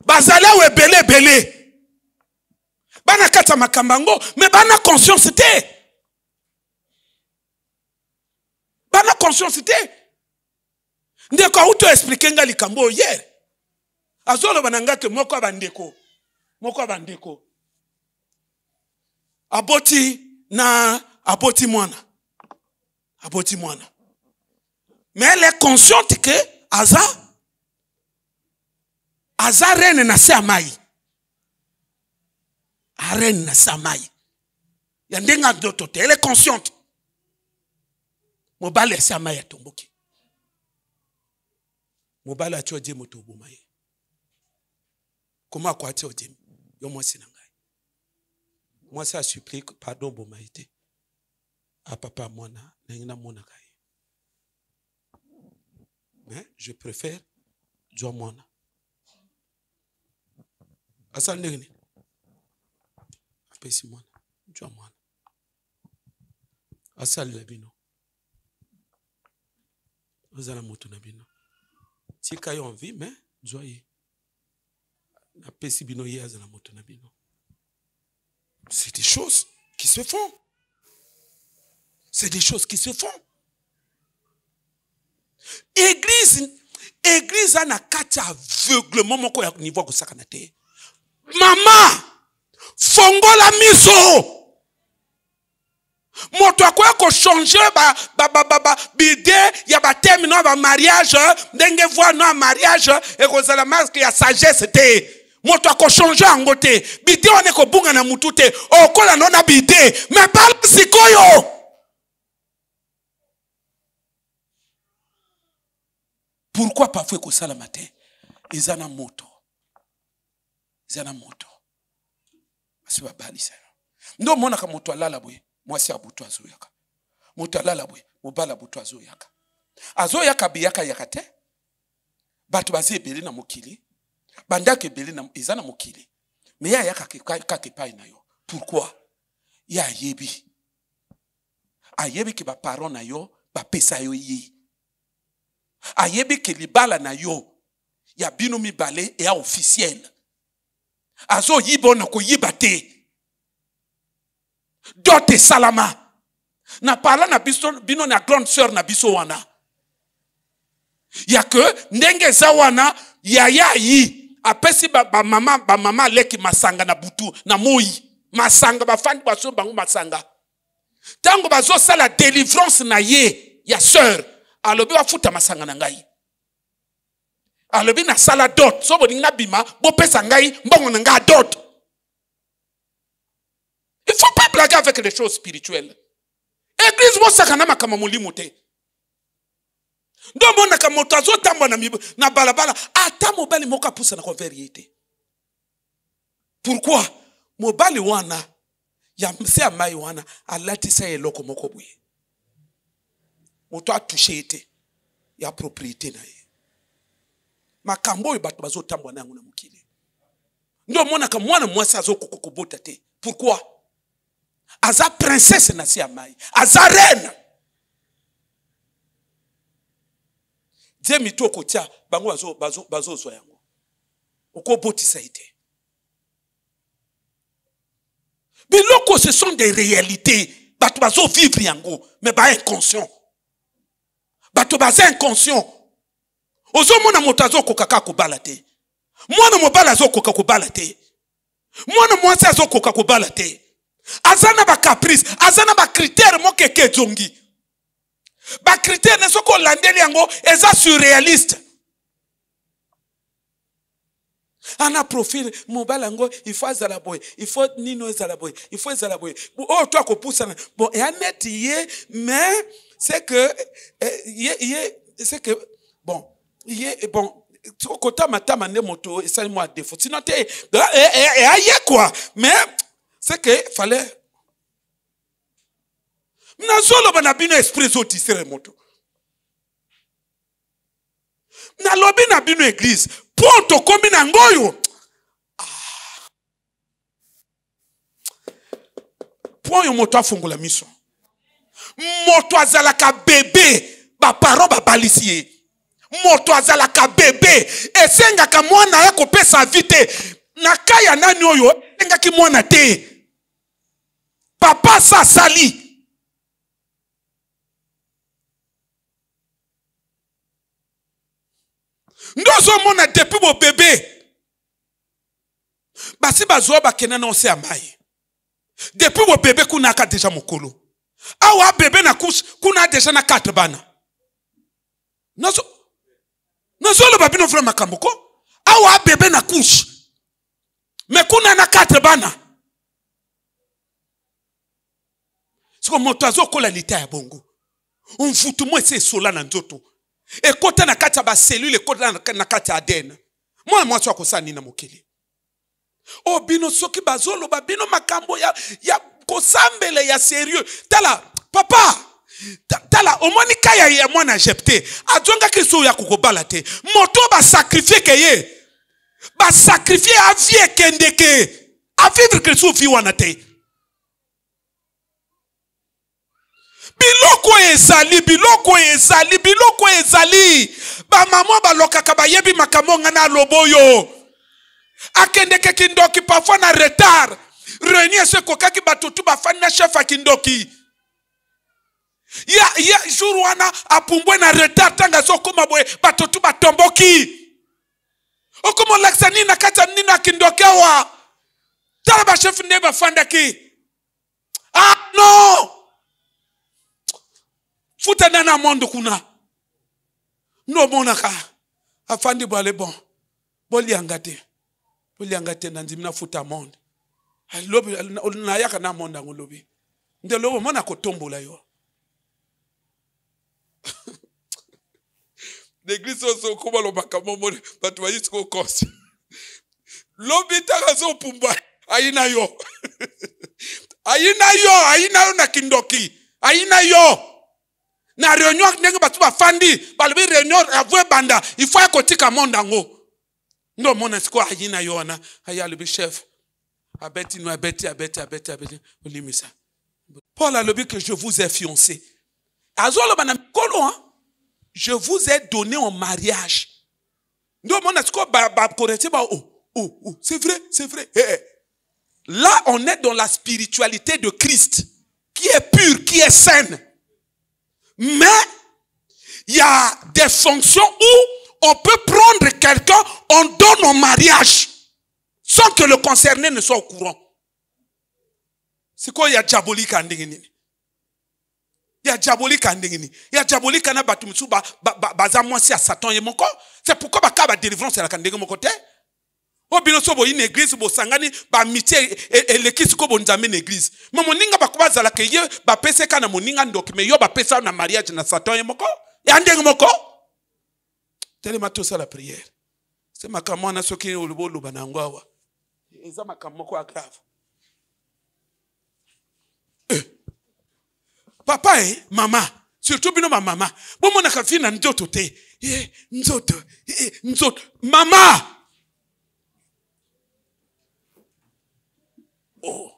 Bazala ou belé. Bana kata makambango, mais bana conscience te. Bana conscience te. Ndeko auto expliquer nga likambo hier. Azolo bananga ke moko abandeko. Moko abandeko. Aboti mwana. Mais elle est consciente que Aza reine na se amai. A reine na se amai. Yandenga dotote. Elle est consciente. Mobile se amai ya tomboki. Mobile a choje motobo maye. Comment quoi tu odi? Yo moi sinangai. Moi ça supplique pardon bo maite. A papa mona na mona kai. Mais je préfère jo mona. Asal ndengene apesi mwana njwa mwana asal la bino ozala moto na bino tika yo envie mais njwa ye apesi bino ye azala moto na bino. C'est des choses qui se font. C'est des choses qui se font. Église a na kati aveuglement moko ya niveau ko sakana te. Mama, fongola miso. Moto akoya ko changer bide ya ba terminer ba mariage, ndenge voir na mariage et ko zala masque ya sagesse te. Moto ako changer angote. Bide one ko bunga na mutu te. Okola nona bide, mais pas sikoyo. Pourquoi parfois ko sala matin? Izana moto. Zana moto. Asiba bali sana. Ndo mona ka moto alala boye, mwasi abutu azoyaka. Moto alala boye, mobala abutu azoyaka. Azoyaka biyaka yakate. Batu bazi ebele na mokili. Bandaka ebele na izana mokili. Mais ya yaka kakepai na yo. Pourquoi? Ya yebi. Ayebi ki ba parents na yo, ba pesa yo yi. Ayebi ki libala na yo, ya bino mibale ya officiel. Azo yibona ko yibate. Dote salama. Na parla na biso bino na grande sœur na biso wana. Ya que ndenge za wana ya yi apesi ba mama leki masanga na butu na moi. masanga bafandi baso bango masanga tango bazo sala délivrance na ye ya sœur alobi bafuta masanga na ngai alobi na sala dot so boninga bima bopesa ngai mbongo na nga dot. Il faut pas blaguer avec les choses spirituelles. Église mo sakana makama molimo te. Ndo mona ka moto azotamba na balabala ata mobali moka pusa na konverite. Pourquoi? Mobali wana ya mse amai wana alatisa eloko moko buye. Moto a touché ete ya propriété na ye. Makambo bato bazotambwa nangu na mukili. Ndo mona ka mwana mwasi azokokobota te. Pourquoi? Aza princesse na si amai. Aza reine. Dieu mitoko tia bango bazo zo yango. Oko botisa ite. Biloko ce sont des réalités. Bato bazo vivre yango mais ba inconscient. Bato baza inconscient. Ozo mona motazo kokaka ko balate. Mwana mobala zo kokaka ko balate. Mwana mwasi azo kokaka ko balate. Azana ba caprice, azana ba critère mo keke zongi. Ba critère ne soko landeli yango eza surréaliste. Ana profil mobile yango il faut azala boy, il faut nino ezala boy, il faut ezala boy. Oh toi ko poussa bon et anet yé mais c'est que c'est que bon bon kota matama ne moto et ça moi défaut. Sinon te et aye quoi mais c'est que fallait Nazolo banabino esprit zoti sere moto. Na lobi na bino église. Ponto komi na ngoyo. Point yo moto afungula miso. Moto azalaka bébé. Ba parents ba balisier. Moto azalaka bébé. Esenga ka mwana ya kopesa vite. Na kaya nani oyo enga ki mwana te. Papa sa sali. Ndozo mona depuis mon bébé. Basi bazo ba kenana on se amai. Depuis mon bébé kuna ka déjà mokolo. Awa bébé na couche kuna déjà na 4 bana. Nazo le babino vra makamboko. Awa bébé na couche. Mais kuna na 4 bana. Siko moto azo kola lita ya bongo. On futu mo ese sola na nzoto. Et quand on a quatre cellules, et quand on a quatre ADN, moi je suis ça nina mokili. Oh bino soki bazolo ba bino makambo ya kosambele ya sérieux. Tala papa, tala omoni kaya ya mwana jepte. Adjonga kiso ya kokobala te. Moto ba sacrifier keye. Ba sacrifier a vie kendeke. A vivre que sou fi wana te. Biloko ezali. Ba maman ba lokaka ba yebi makamonga na loboyo. Akende ke kindoki parfois na retard. Réunir ce kokaki batutu ba fana chef a kindoki. Ya jour wana apumbwe na retard tanga sokoma boye batutu ba tomboki. Okomo laksani na kata nina kindoki wa. Tala ba chef ne ba fanda ki. Ah non. Futa nana mondo kuna. No monaka. Afandi bwale bon. Boli angate. Boli angate nanzimina futa monde. Lobi na yaka na monda ngolobi. Nde lobo mona kotombola yo. L'église oso kuma lo makambo batu bayisiko kosi. Lobi tagazo pumba. Aina yo. Aina yo na kindoki. Aina yo. Na réunion nenge batu ba fandi balbi réunion avoué banda il faut akotika mondango ndo mona siko ayina yona ayali bi chef abeti no abeti olimisa Paul a dit que je vous ai fiancé azolo bana kolo hein je vous ai donné en mariage ndo mona siko ba korete ba oh c'est vrai là on est dans la spiritualité de Christ qui est pure qui est saine. Mais il y a des fonctions où on peut prendre quelqu'un, on donne en mariage sans que le concerné ne soit au courant. Siko ya diabolika ndenge nini. Ya diabolika ndenge nini. Ya diabolika na batu musu baza mwasi ya Satan ye moko. C'est pourquoi ba ka ba délivrance ya ndenge moko te. O bino so bo une église bo sangani ba mitié et l'église ko bo nzambe na église. Mais moninga ba kuba zala ke ye ba pese kana moninga ndoki me yo ba pesa na mariage na Satan ye moko. Ya ndenge moko. Tellement tout ça la prière. C'est makamwa na soki olubo luba na ngwawa. Eza makamwa ko grave. Papa mama, surtout bino ma mama. Bon mon akafi na nzoto te. Nzoto. Mama. Oh.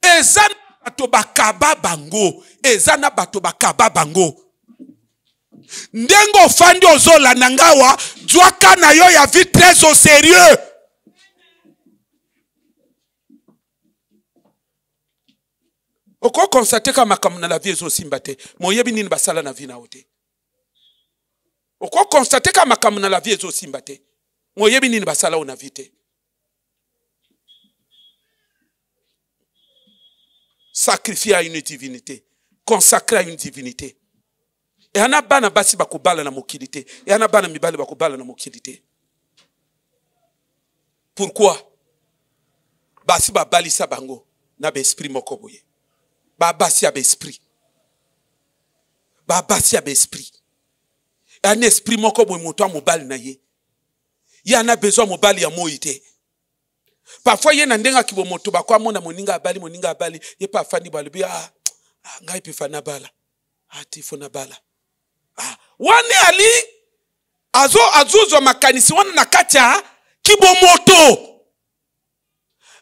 Ezana bato bakaba bango. Ezana bato bakaba bango. Ndengo fandi ozola nangawa. Dwaka na yo ya vie très au sérieux. Oko constate ka makamu na la vie ezo simbate. Moyebi nini basala na vie na ote. Oko constate ka makamu na la vie ezo simbate. Moyebi nini basala ona vite. Sacrifier à une divinité. Consacrer à une divinité. Et ana bana basi bakubala na mokilité. Et ana bana mibali bakubala na mokilité. Pourquoi? Basi ba balisa bango na be esprit moko boye. Ba basi ab esprit. Ba basi ab esprit. Un esprit moko boye moto mobali na ye. Ya na besoin mobali ya moite. Parfois ye na ndenga kibo moto bakwa mona moninga abali ye pa fandi balubi ngai pe fana bala tifo na bala wane ali azuzo makanisi wana na katia kibo moto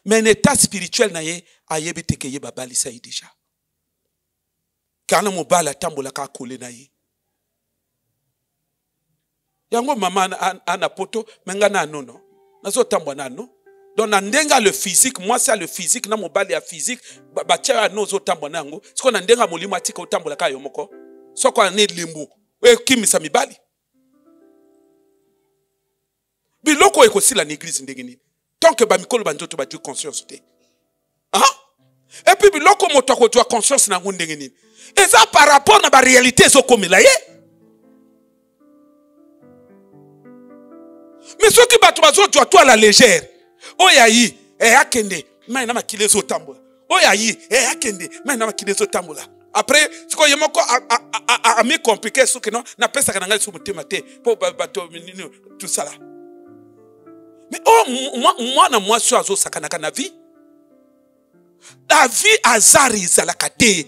mais en état spirituel na ye ayebi teke ye babali sa déjà kana mobala tambola ka kole na ye yango mama ana poto menga na nono nazo tambwa na no. Donc nandenga le physique, moi c'est le physique, na mobali ya physique, ba tia no zo tambo nango. Siko nandenga molimo atika utambola ka yomoko. Soko ane limbu. We kimisa mibali. Biloko ekosila na église ndenge nini. Tant que ba mikolo banzoto ba tu conscience te. Hein? Et puis biloko moto ko tu conscience na ndenge nini. Et ça par rapport na ba réalité zo komela ye. Mais ceux qui battent bazo tu à la légère. Oyayi akende mai na makile zo tambola. Oyayi akende mai na makile zo tambola. Après siko yemoko a mi compliqué ce que non na pesa kana ngali sur mutema te po bato tout ça là. Mais moi na moi sur azo sakana kana vie. La vie azari zalaka te.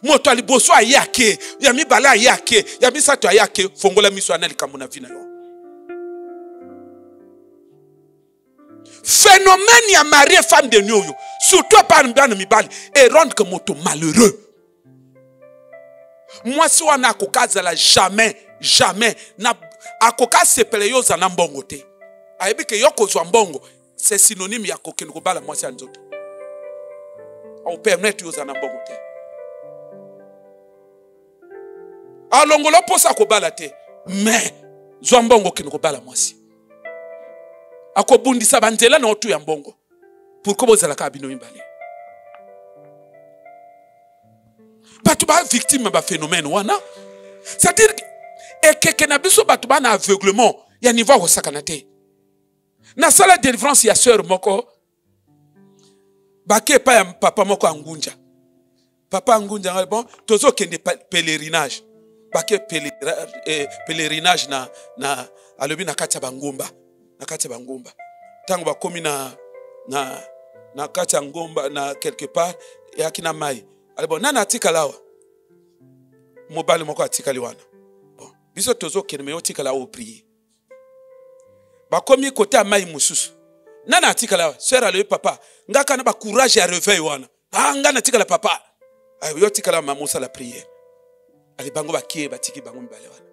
Moto aliboso ayake, ya mi bala ayake, ya mi sato ayake fongola miso anali kamuna vie na yo. Phénomène ya mari et femme de nuit surtout par mbana mibali et rendre que moto malheureux. Moi si wana akokaza la jamais na akoka sepele yo za na mbongo te. Ayebi ke yoko zo mbongo c'est synonyme ya kokende ko bala mwasi anzoto. Au permettre yo za na mbongo te. Alongolo posa ko bala te mais zo mbongo kende ko bala mwasi. Akobundisa banzela na otu ya mbongo pour ko bozala ka bino mimbale batu ba victime ba phénomène wana c'est-à-dire ekeke na biso batu ba na aveuglement ya niveau ko sakana te na sala délivrance ya sœur moko bake pa ya papa moko angunja papa angunja bon tozo kende pèlerinage bake pèlerinage na alobi na kati ya bangomba na kati ya bangomba tango bakomi na kati ya ngomba na quelque part ya kina mai alors nana atika lawa mobali moko atika liwana bon biso tozo kene me otika lawa prier bakomi côté ya mai mususu nana atika lawa sœur ale papa ngaka na ba courage ya réveil wana ngana atika la papa ayo tika la mamusa la prière ale bango bakie batiki bango mbale wana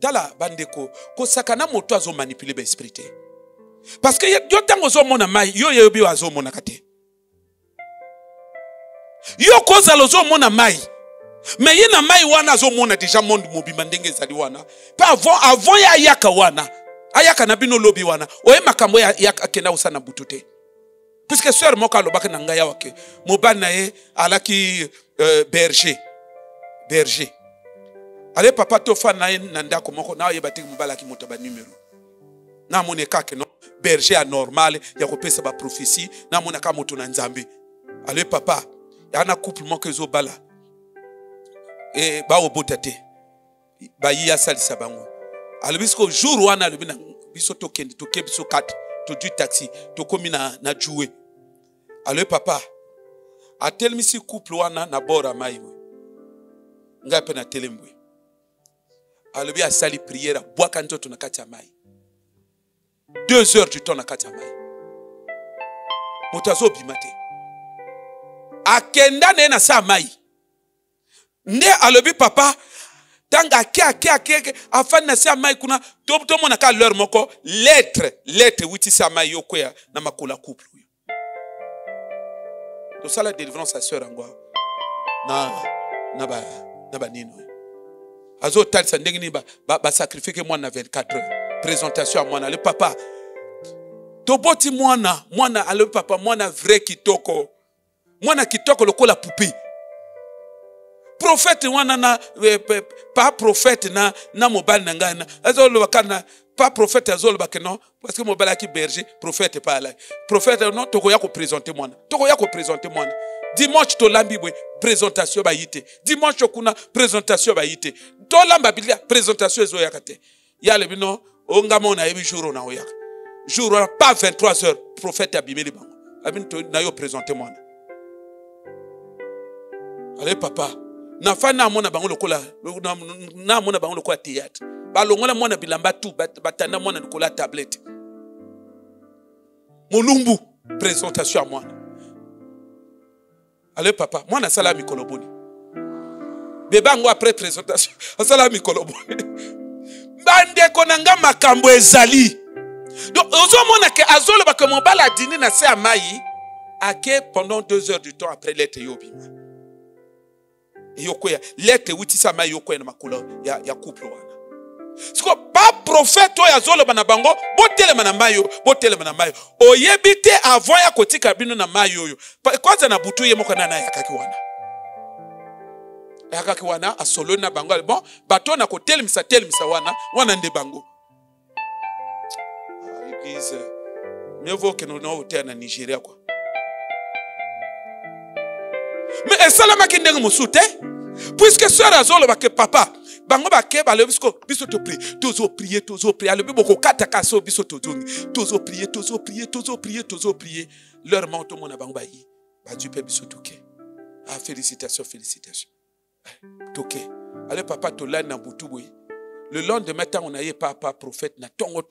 tala bandeko ko sakana moto azo manipuler ba esprit. Parce que yo tango zo mona mai yo yebi wazo mona kate. Yo koza lozo mona mai. Mais yena mai wana zo mona déjà monde mobima ndenge zali wana. Pa avant ya yaka wana. Ayaka na bino lobi wana. Oye makambo ya yaka kenda usana butute. Puisque sœur moka lobaka na ngai awa ke mobali na ye alaki berger. Berger. Ale papa to fa na ye na ndako moko na yeba tiki mobali aki moto ba numéro. Na mone kake no berger anormal ya kopesa ba prophétie na mona ka moto na nzambe. Ale papa yana couple moko ezo bala. E ba obota te. Ba yi salisa bango. Ale bisko jour wana le bina biso to kendi to kebiso 4 to du taxi to komi na jouer. Ale papa a telmisi couple wana na bora mai. Nga pe na telembwe. Ale bi a sali prière boaka nzoto na kati ya mai. 2 heures du temps na kati ya mai. Motazo bimate. Akenda ne na sa mai. Nde alobi papa tanga ke afan na sa mai kuna to mona ka leur moko lettre witi sa mai yokoya na makula couple. To sala délivrance à sœur angwa na ba nino. Azo talisa ndengini ba sacrifier moi na 24 heures. Présentation à moi na le papa. To boti mwana ale papa mwana vrai kitoko. Mwana kitoko lokola poupée. Prophète wana na pas prophète na mobile na ngana. Azolo bakana pas prophète azolo bakeno parce que mobile aki berger prophète pas là. Prophète non tokoya ko présenter mwana. Tokoya ko présenter mwana. Dimanche to lambi bwe présentation ba yite. Dimanche kuna présentation ba yite. To lamba biblia présentation ezo yakate. Ya le bino ongamo na yebi jour na oyaka. Jour pas 23 heures prophète abimeli bango. Abin to na yo présenter mwana. Allez papa na fana mona bango lokola na mona bango lokola théâtre ba longola mona bilamba tout batana mona lokola tablette molumbu présentation à moi. Allez papa mona sala mikolo boni beba ngo après présentation sala mikolo boni bande konanga makambo ezali donc ozo mona ke azolo ba ke mobala dini na se amayi ake pendant 2 heures du temps après l'être yobima. Yokoya lete witi sama yokoya na makula ya couple wana. Siko pas prophète oya zolo bana bango botele na mayo oyebite avant ya kotika bino na mayo yo. Kwanza na butu ye moko na yakaki wana. Yakaki wana asolo na bango bon bato na kotelemisa wana nde bango. Église mieux vaut que nous hôtel na Nigeria quoi. Mais esalama kindenge musute puisque sœur azolo ba ke papa bango ba ke ba le biso to prier ale biboko kata kaso biso to zongi tozo prier leur manto mona bango ba yi ba Dieu pe biso to ke félicitations toke ale papa to la na butu boy le lendemain temps on a papa prophète na tongo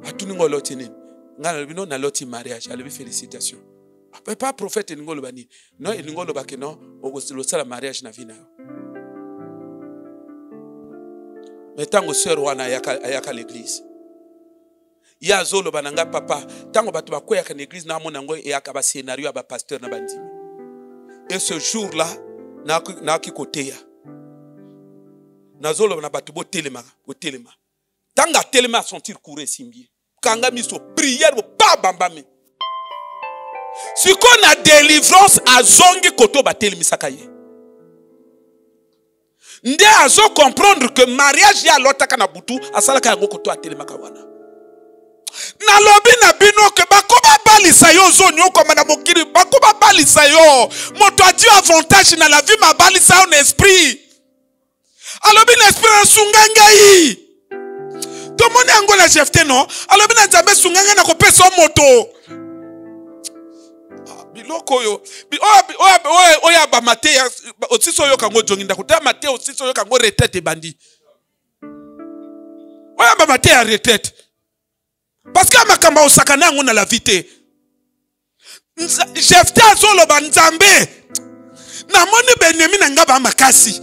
atuni ngoloti nini ngala bino na loti mariage ale félicitations. Pas prophète n'ingolo bani non n'ingolo ba ke non le sala mariage na vina yo. Mais tango sœur wana ayaka l'église ya zolo bananga papa tango batu bakoya ka l'église na mona ngo yaka ba scénario ba pasteur na bandimi. Et ce jour là na ki koteya na zolo na batu bo telema tanga telema sentir courir simbi kanga miso prière ba bambame. Si qu'on a délivrance à zongi koto batel misakaye. Nde azo comprendre que mariage ya lota kana butu asalaka yango koto atelemaka wana. Na lobi na bino ke bakoba balisa yo zonyo koma na mokiri bakoba balisa yo. Moto a dit avantage na la vie ma balisa yo esprit. Alobi na esprit na sunganga yi. To moni angola jefte no. Alobi na nzambe sunganga na kopesa moto. Biloko yo oya ba Matthieu osiso yo kango jongi ndakuta Matthieu osiso yo kango retraite bandi oya ba Matthieu ya retraite parce que makamba osakana ngo na la vite Jefta zolo banzambe na moni benemi na ngaba makasi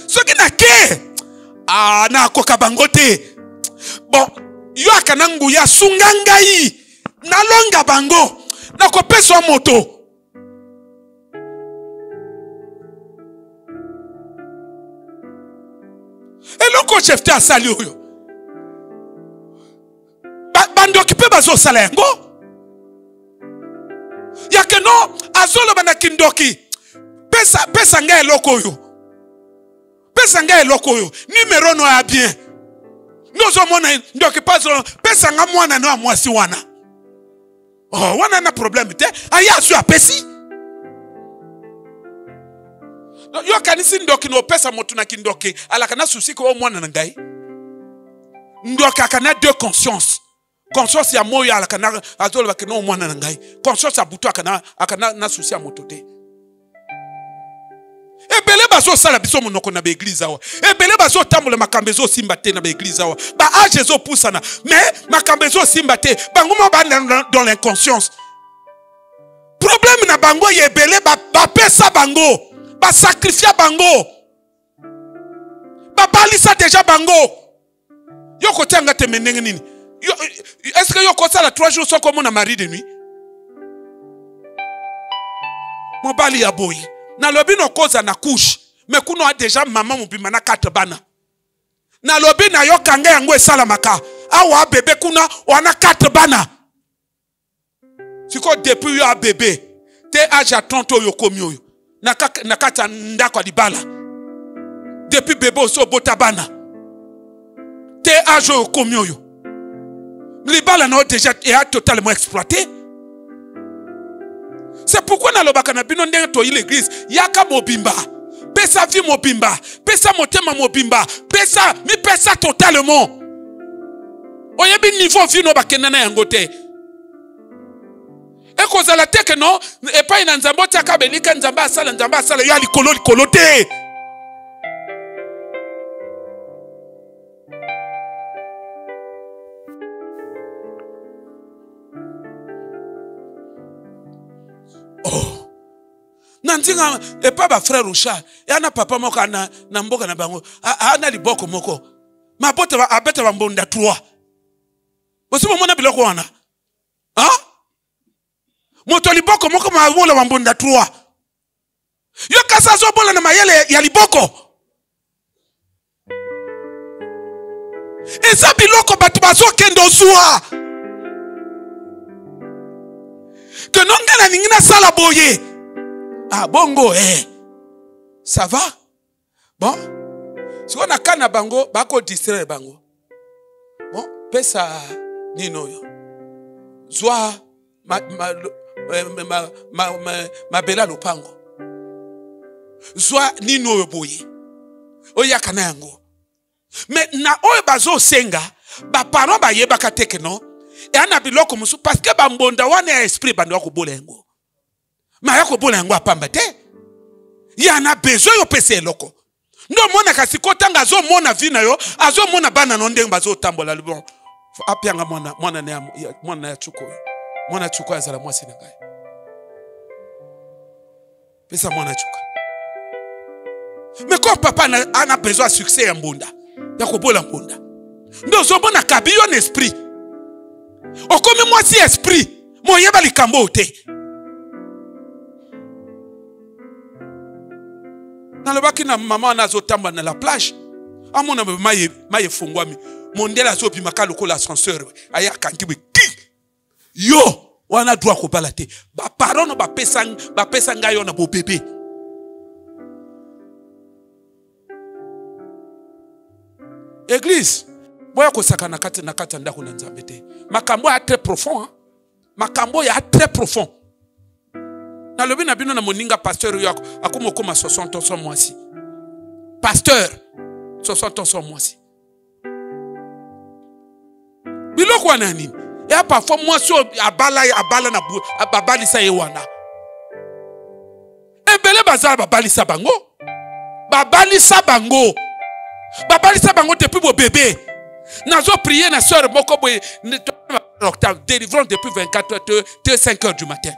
soki na ke na koka bangote bon yo akanangu ya sungangai na longa bango na kopeswa moto. Eloko Jefta asali oyo bando kipe bazo sala yango Ya que non, azolo bana kindoki. Pesa nga eloko yo. Pesa nga eloko yo. Numéro no ya bien. Nozo mona ndoki pazo pesa nga mwana no amwasi wana. Oh, wana na problème te. Aya su apesi. Yo kanisi ndoki no pesa motu na kindoki alaka na susi ko mwana na ngai. Ndoki akana deux conscience. Conscience ya moyo alaka na azolo bakino mwana na ngai. Conscience ya butu akana na susi ya moto te. Ebele bazo sala biso monoko na ba église awa. Ebele bazo tambola makambo ezo simba te na ba église awa. Ba age ezo pusana. Mais makambo ezo simba te. Bango ma ba dans l'inconscience. Problème na bango ye ebele ba pesa bango. Ba sacrifier bango. Ba balisa déjà bango. Yo ko tanga te menenge nini? Est-ce que yo ko sala 3 jours sans comme on a mari de nuit? Mon bali ya boy. Na lobi no koza na couche. Mais kuno a déjà maman mobima na 4 bana. Na lobi na yo kanga yango esala maka. Awa bébé kuna wana 4 bana. Siko depuis yo a bébé. Te âge à 30 yo komi yo. Na kata ndako libala. Depuis bébé so botabana. Te âge yo komi yo. Libala na déjà est totalement exploité. C'est pourquoi na lobaka na bino ndenge to l'église yaka mobimba. Pesa vie mobimba, pesa motema mobimba, pesa mi pesa totalement. Oyebi niveau vie no bakenda na yango te. E kozala te ke no e pa ina nzambo tiaka belika nzamba asala yo likolo te. Oh. Nantinga e pa ba frère Rusha ya na papa moko na mboka na bango ana liboko moko mabota ba abeta ba mbonda 3 bosimo mona biloko wana moto liboko moko mabola ba mbonda 3 yo kasa zo bola na mayele ya liboko eza biloko batu bazo kendo zuwa que non ngana ningina sala boye. Ah bongo ça va? Bon. Si on a kana bango bako distraire bango. Bon, pesa nino yo. Zwa ma bela lopango. Zwa nino yo boye. Oya kana yango. Mais na oyo bazo senga ba parents ba yeba kateke no. Et ana biloko musu parce que bambonda wana esprit bando ko bolengo. Ma yako bolengo apamba te. Yana besoin yo pese eloko. Ndo mona kasi kotanga zo mona vina yo, azo mona bana no ndenge bazo tambola bon. Apianga mona ya chuko. Mona chuko azala mwasi na ngai. Pesa mona chuko. Mais quand papa ana besoin succès ya mbonda, ya ko bola mbonda. Ndo zo mona kabiyo na esprit. Okomi mwasi esprit moyeba likambo te. Na lobaki na mama nazo tamba na la plage. Amona maye fungwami. Mondela zo bimaka lokola ascenseur. Aya kankibe ki. Yo wana droit ko balate. Ba parents ba pesa ngayo na bo bébé. Église boya ko sakana kati na kati ndako na nzambe te. Makambo ya très profond hein? Makambo ya très profond. Na lobi na bino na moninga pasteur yako akomo koma 60 ans sans mwasi. Pasteur 60 ans sans mwasi. Biloko wana nini? Ya parfois mwasi abala na babalisa yewana. Ebele bazala babalisa bango. Babalisa bango. Babalisa bango depuis bo bébé. Nazo prier na sœur moko boye octave délivrance depuis 24 heures de 5 heures du matin.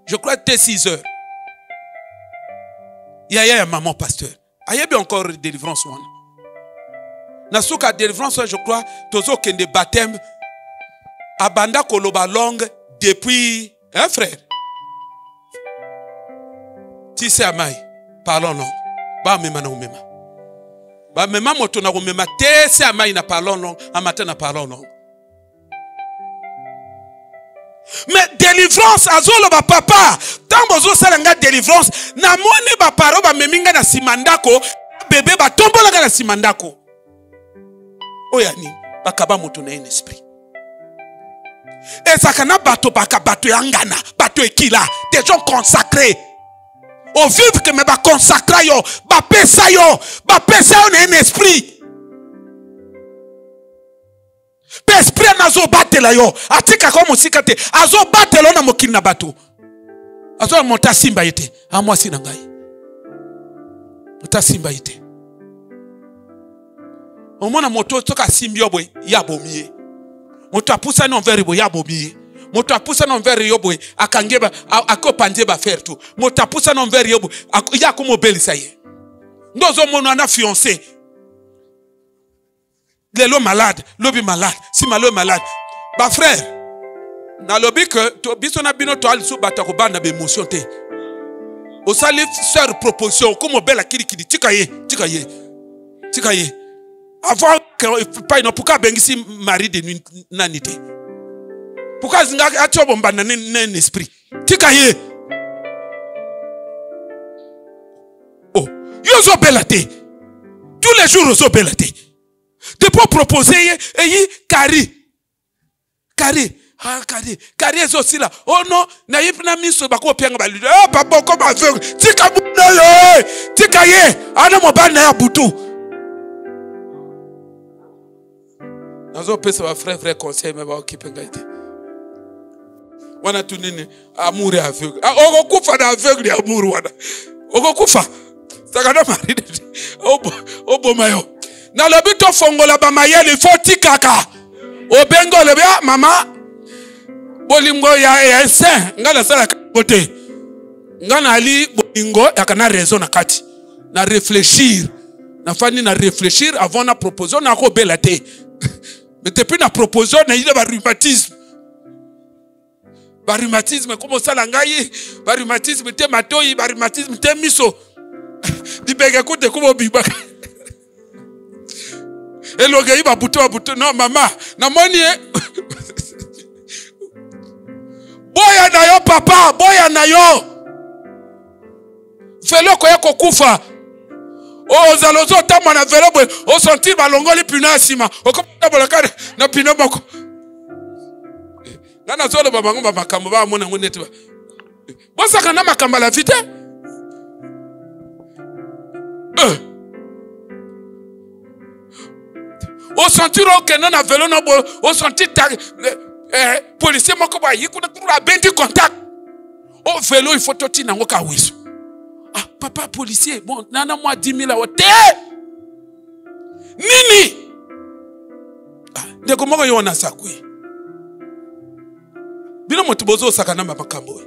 Je crois que 6 heures. Ya maman pasteur. Ayebi encore délivrance one. Nasuka délivrance je crois tozo kende baptême abanda koloba longue depuis un frère. Tise amai parlons long. Ba mema na umema. Ba mema moto na umema tese amai na parlons long amata na parlons long. Mais délivrance, azolo ba papa. Tambozo salanga délivrance. Na moni ba paro ba meminga na simandako. Bébé ba tombola na simandako. Oyani, ba kaba moto na un esprit. Et ça kana bato baka bato yangana, bato ekila, des gens consacrés. Au vivre que me ba consacra yo, ba pesa yo na un esprit. Esprit nazo batela yo atika ko musika te azo batelo na mokili na bato azo monta simba ite amwasi na ngai monta simba ite omona moto toka simbi yobwe ya bomie moto apusa no vere bo ya bomie moto apusa no vere yobwe akangeba akopanje ba faire tout moto apusa no vere yobwe ya ko mobelisa ye ndozo mono na fiancé. L'eau malade, l'obi malade, si malo malade. Bah frère, na lobi que to biso na bino to alisu batako bana be émotion te. O sali sœur proposition comme belle kiri tikaye. Avant que pas non pourquoi bengisi mari de nuit nanité. Pourquoi zinga atio bomba na un esprit. Tikaye. Oh, yo zo belate. Tous les jours zo belate. De pour proposer Kari est aussi là. Oh non, na yipna miso bako pianga balu. Oh papa comme aveugle. Tika bunayo. Tika ye. Ana mobile na ya butu. Nazo pesa wa frère conseil me ba okipenga ite. Wana tunini amour et aveugle. Oko kufa na aveugle ya amour wana. Oko kufa. Sakana mari. Obo mayo. Na lobi to fongola ba mayele foti kaka. Obengo lobi mama. Bolingo ya saint ngana sala kote. Ngana ali bolingo yakana raison na kati. Na réfléchir. Na fani na réfléchir avant na proposer na ko belate. Mais depuis na proposer na ile ba rhumatisme. Ba rhumatisme comme sala ngai, ba rhumatisme te matoi, ba rhumatisme te miso. Dibega ko de ko bibaka. Elogei ba buto non mama na moni boya na yo papa boya na yo velo ko yako kufa o zalozo tama na velo boy o sentir balongoli pina sima o ko bolaka na pina boko na zolo ba bango ba makambo ba mona ngonetu bosaka na makamba la vite au sentir que non a vélo non au sentir policier moko ba yiku na bendi contact au vélo il faut toti na ngoka wiso ah papa policier bon nana moi 10 000 awote nini ah ndeko moko yona sakwe bino moto bozo sakana makambo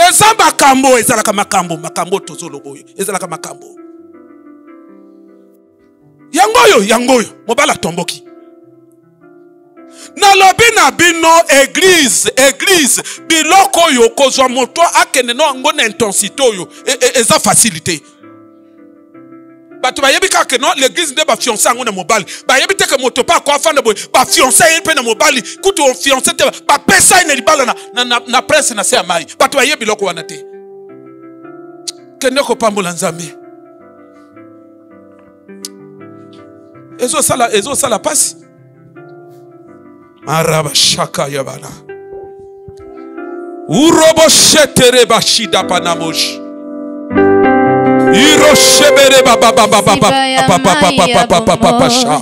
ezamba kambo ezalaka makambo tozolo boyo ezalaka makambo yangoyo mobala tomboki na lobi na bino église biloko yo kozwa moto akene no ngona intensité yo eza facilité batu bayebi kaka no l'église nde ba fiancé ngona mobali bayebi te ke moto pa ko afanda boy ba fiancé pe na mobali kutu o fiancé te ba pesa ina libala na presse na se amai batu bayebi biloko wana te kende ko pambola nzambe Ezo sala pasi. Araba shaka yabana. Urobo shetere bashida panamosh. Iro shebere baba sha.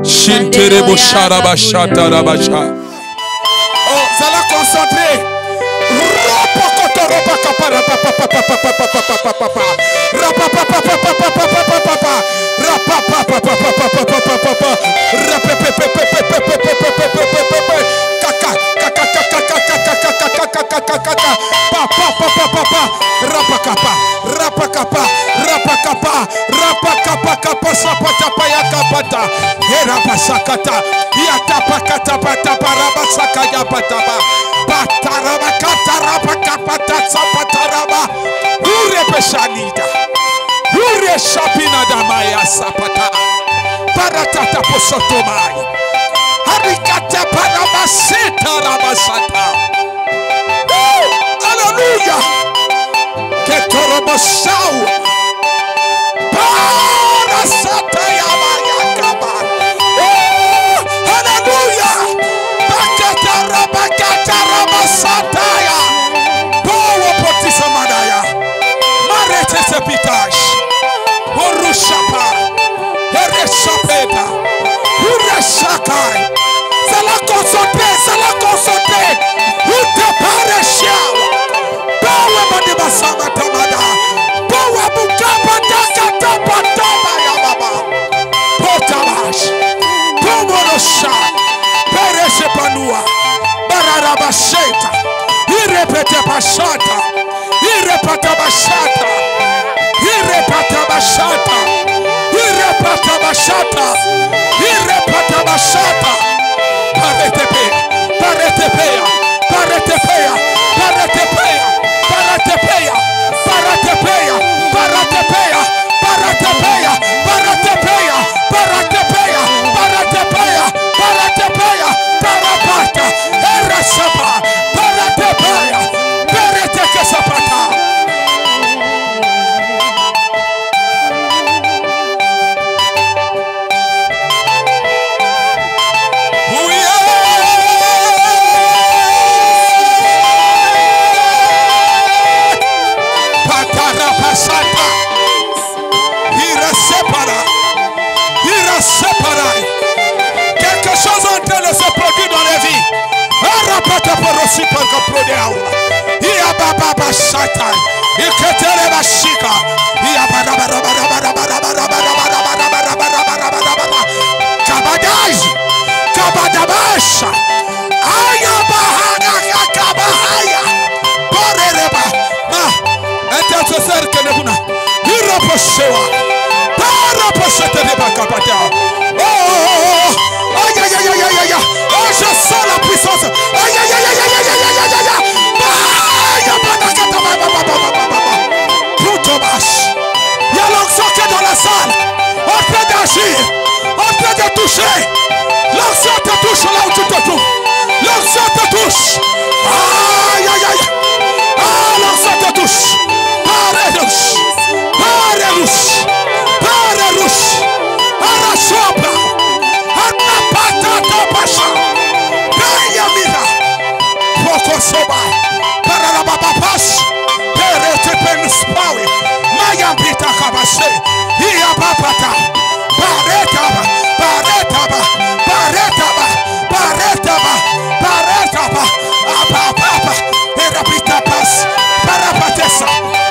Shintere boshara bashata rabasha. Oh, sala concentré. Ropa kapara papa. Ure shapina damaya sapata paratata posotomai harikata paramaseta rabasata Shau. Hallelujah. Power potisa madaya. Marete sepitash. Horushapa. Hereshapeta. Hureshakai. Salakosote. Utepareshao. Power badibasama tamada. Power bukapa takatapa tama ya baba. Potabash. Pomorosha. Pereshe panua. Bararabasheta. Irepete bashata. Irepata bashata. Irepata bashata. Irepata bashata. Irepata bashata. Paretepea. Paretepea. Paretepea. Paretepea. Paretepea. Paretepea. Paretepea. Paretepea. Paretepea. Paretepea. Paretepea. Paretepea. Parapata. Erasapa. Paretepea. Pereteke sapata. Quelque chose en train de se produire dans les vies. Arapata porosi parka prodea. Ia baba bashata. Iketere bashika. Ia bara bara bara bara bara bara bara bara bara bara. Kabadaj. Kabadabasha. Aya bahana kabahaya. Borereba. Ma. Intercesseur kenebuna. Iraposhewa. Paraposhete de bakapata. Oh, aïe aïe aïe aïe aïe. Oh, je sens la puissance. Aïe aïe aïe aïe aïe aïe aïe aïe aïe. Il y a l'onction qui est dans la salle, en train d'agir, en train de toucher. L'onction te touche là où tu te trouves. L'onction te touche. Aïe aïe aïe. Ah, l'onction te touche. Parerouche. Parerouche. Parerouche. Arrachopa. Arrapata tapasha. Payamira. Pokosoba. Pararababapas. Perete penuspawi. Mayambita kabase. Iya papata. Paretaba. Paretaba. Paretaba. Paretaba. Paretaba. Apapapa. Erapita pas. Parapatesa.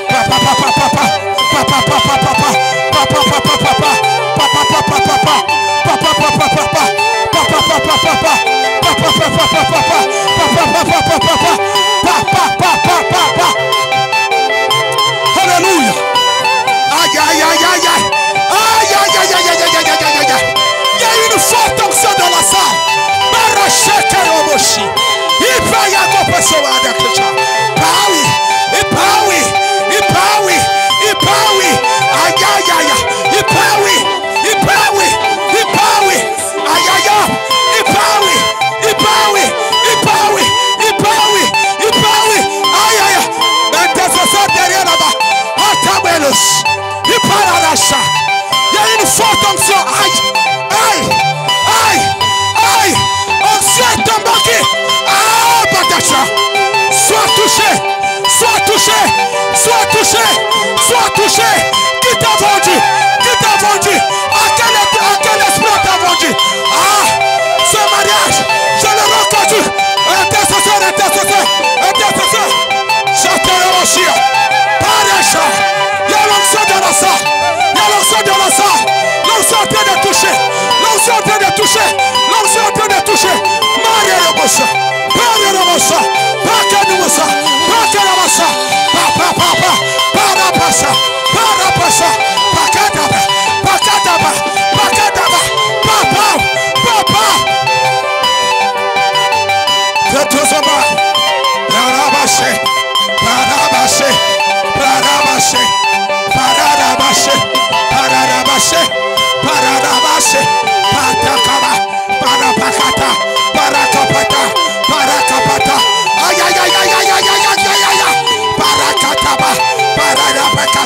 Papa papa papa. Papa papa papa. Papa papa papa. Papa papa papa. Papa papa papa. Papa papa papa. Papa papa papa. Papa papa papa. Papa papa papa. Alléluia. Aïe aïe aïe aïe aïe. Aïe aïe aïe aïe aïe aïe aïe aïe aïe. Il y a une forte onction dans la salle. Baracheke Oboshi. Il va y avoir personne à Dakisha. Pawi. Ipawi. Ipawi. Ipawi. Aïe aïe aïe. Ipawi. Ipawi. Ipawi. Aïe aïe aïe. Ipawi. Ipawi. Ipawi. Ipawi. Ipawi. Aïe aïe. L'intercesseur derrière là-bas. Atabelos. Ipararacha. Il y a une forte onction. Aïe. Aïe. Aïe. Aïe. Onction est embarquée. Ah, Batacha. Sois touché. Sois touché. Sois touché. Sois touché. Qui t'a vendu? Qui t'a vendu? À quel esprit t'a vendu? Ah, ce mariage, je le reconduis. Intercesseur, intercesseur, intercesseur. J'attends aussi. Paracha. Il y a l'onction dans la salle. Il y a l'onction dans la salle. L'onction en train de toucher. L'onction en train de toucher. L'onction en train de toucher. Maria Robosa. Maria Robosa. Pakanusa. Pakanamasa. Papa papa. Parapasa. Parapasa. Pakataba. Pakataba. Pakataba. Papa. Papa. Tetosaba. Parabashe. Parabashe. Parabashe. Parabashe. Parabashe. Parabashe. Patakaba. Parapakata. Parakapata. Parakapata. Aïe aïe aïe aïe aïe aïe aïe aïe aïe aïe. Parakataba. Parapakata.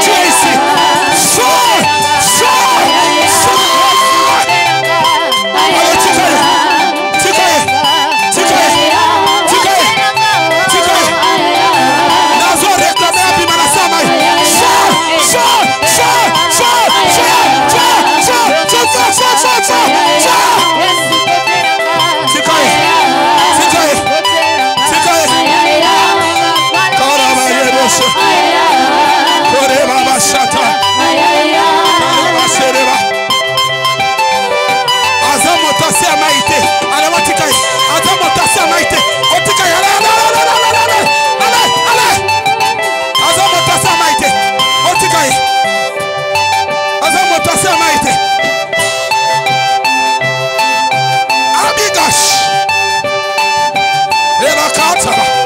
tu es ici. Sors. Allez, tikaye. Nazo réclamer à Bimana Samay. Sors. Abigash. Ela Kataba.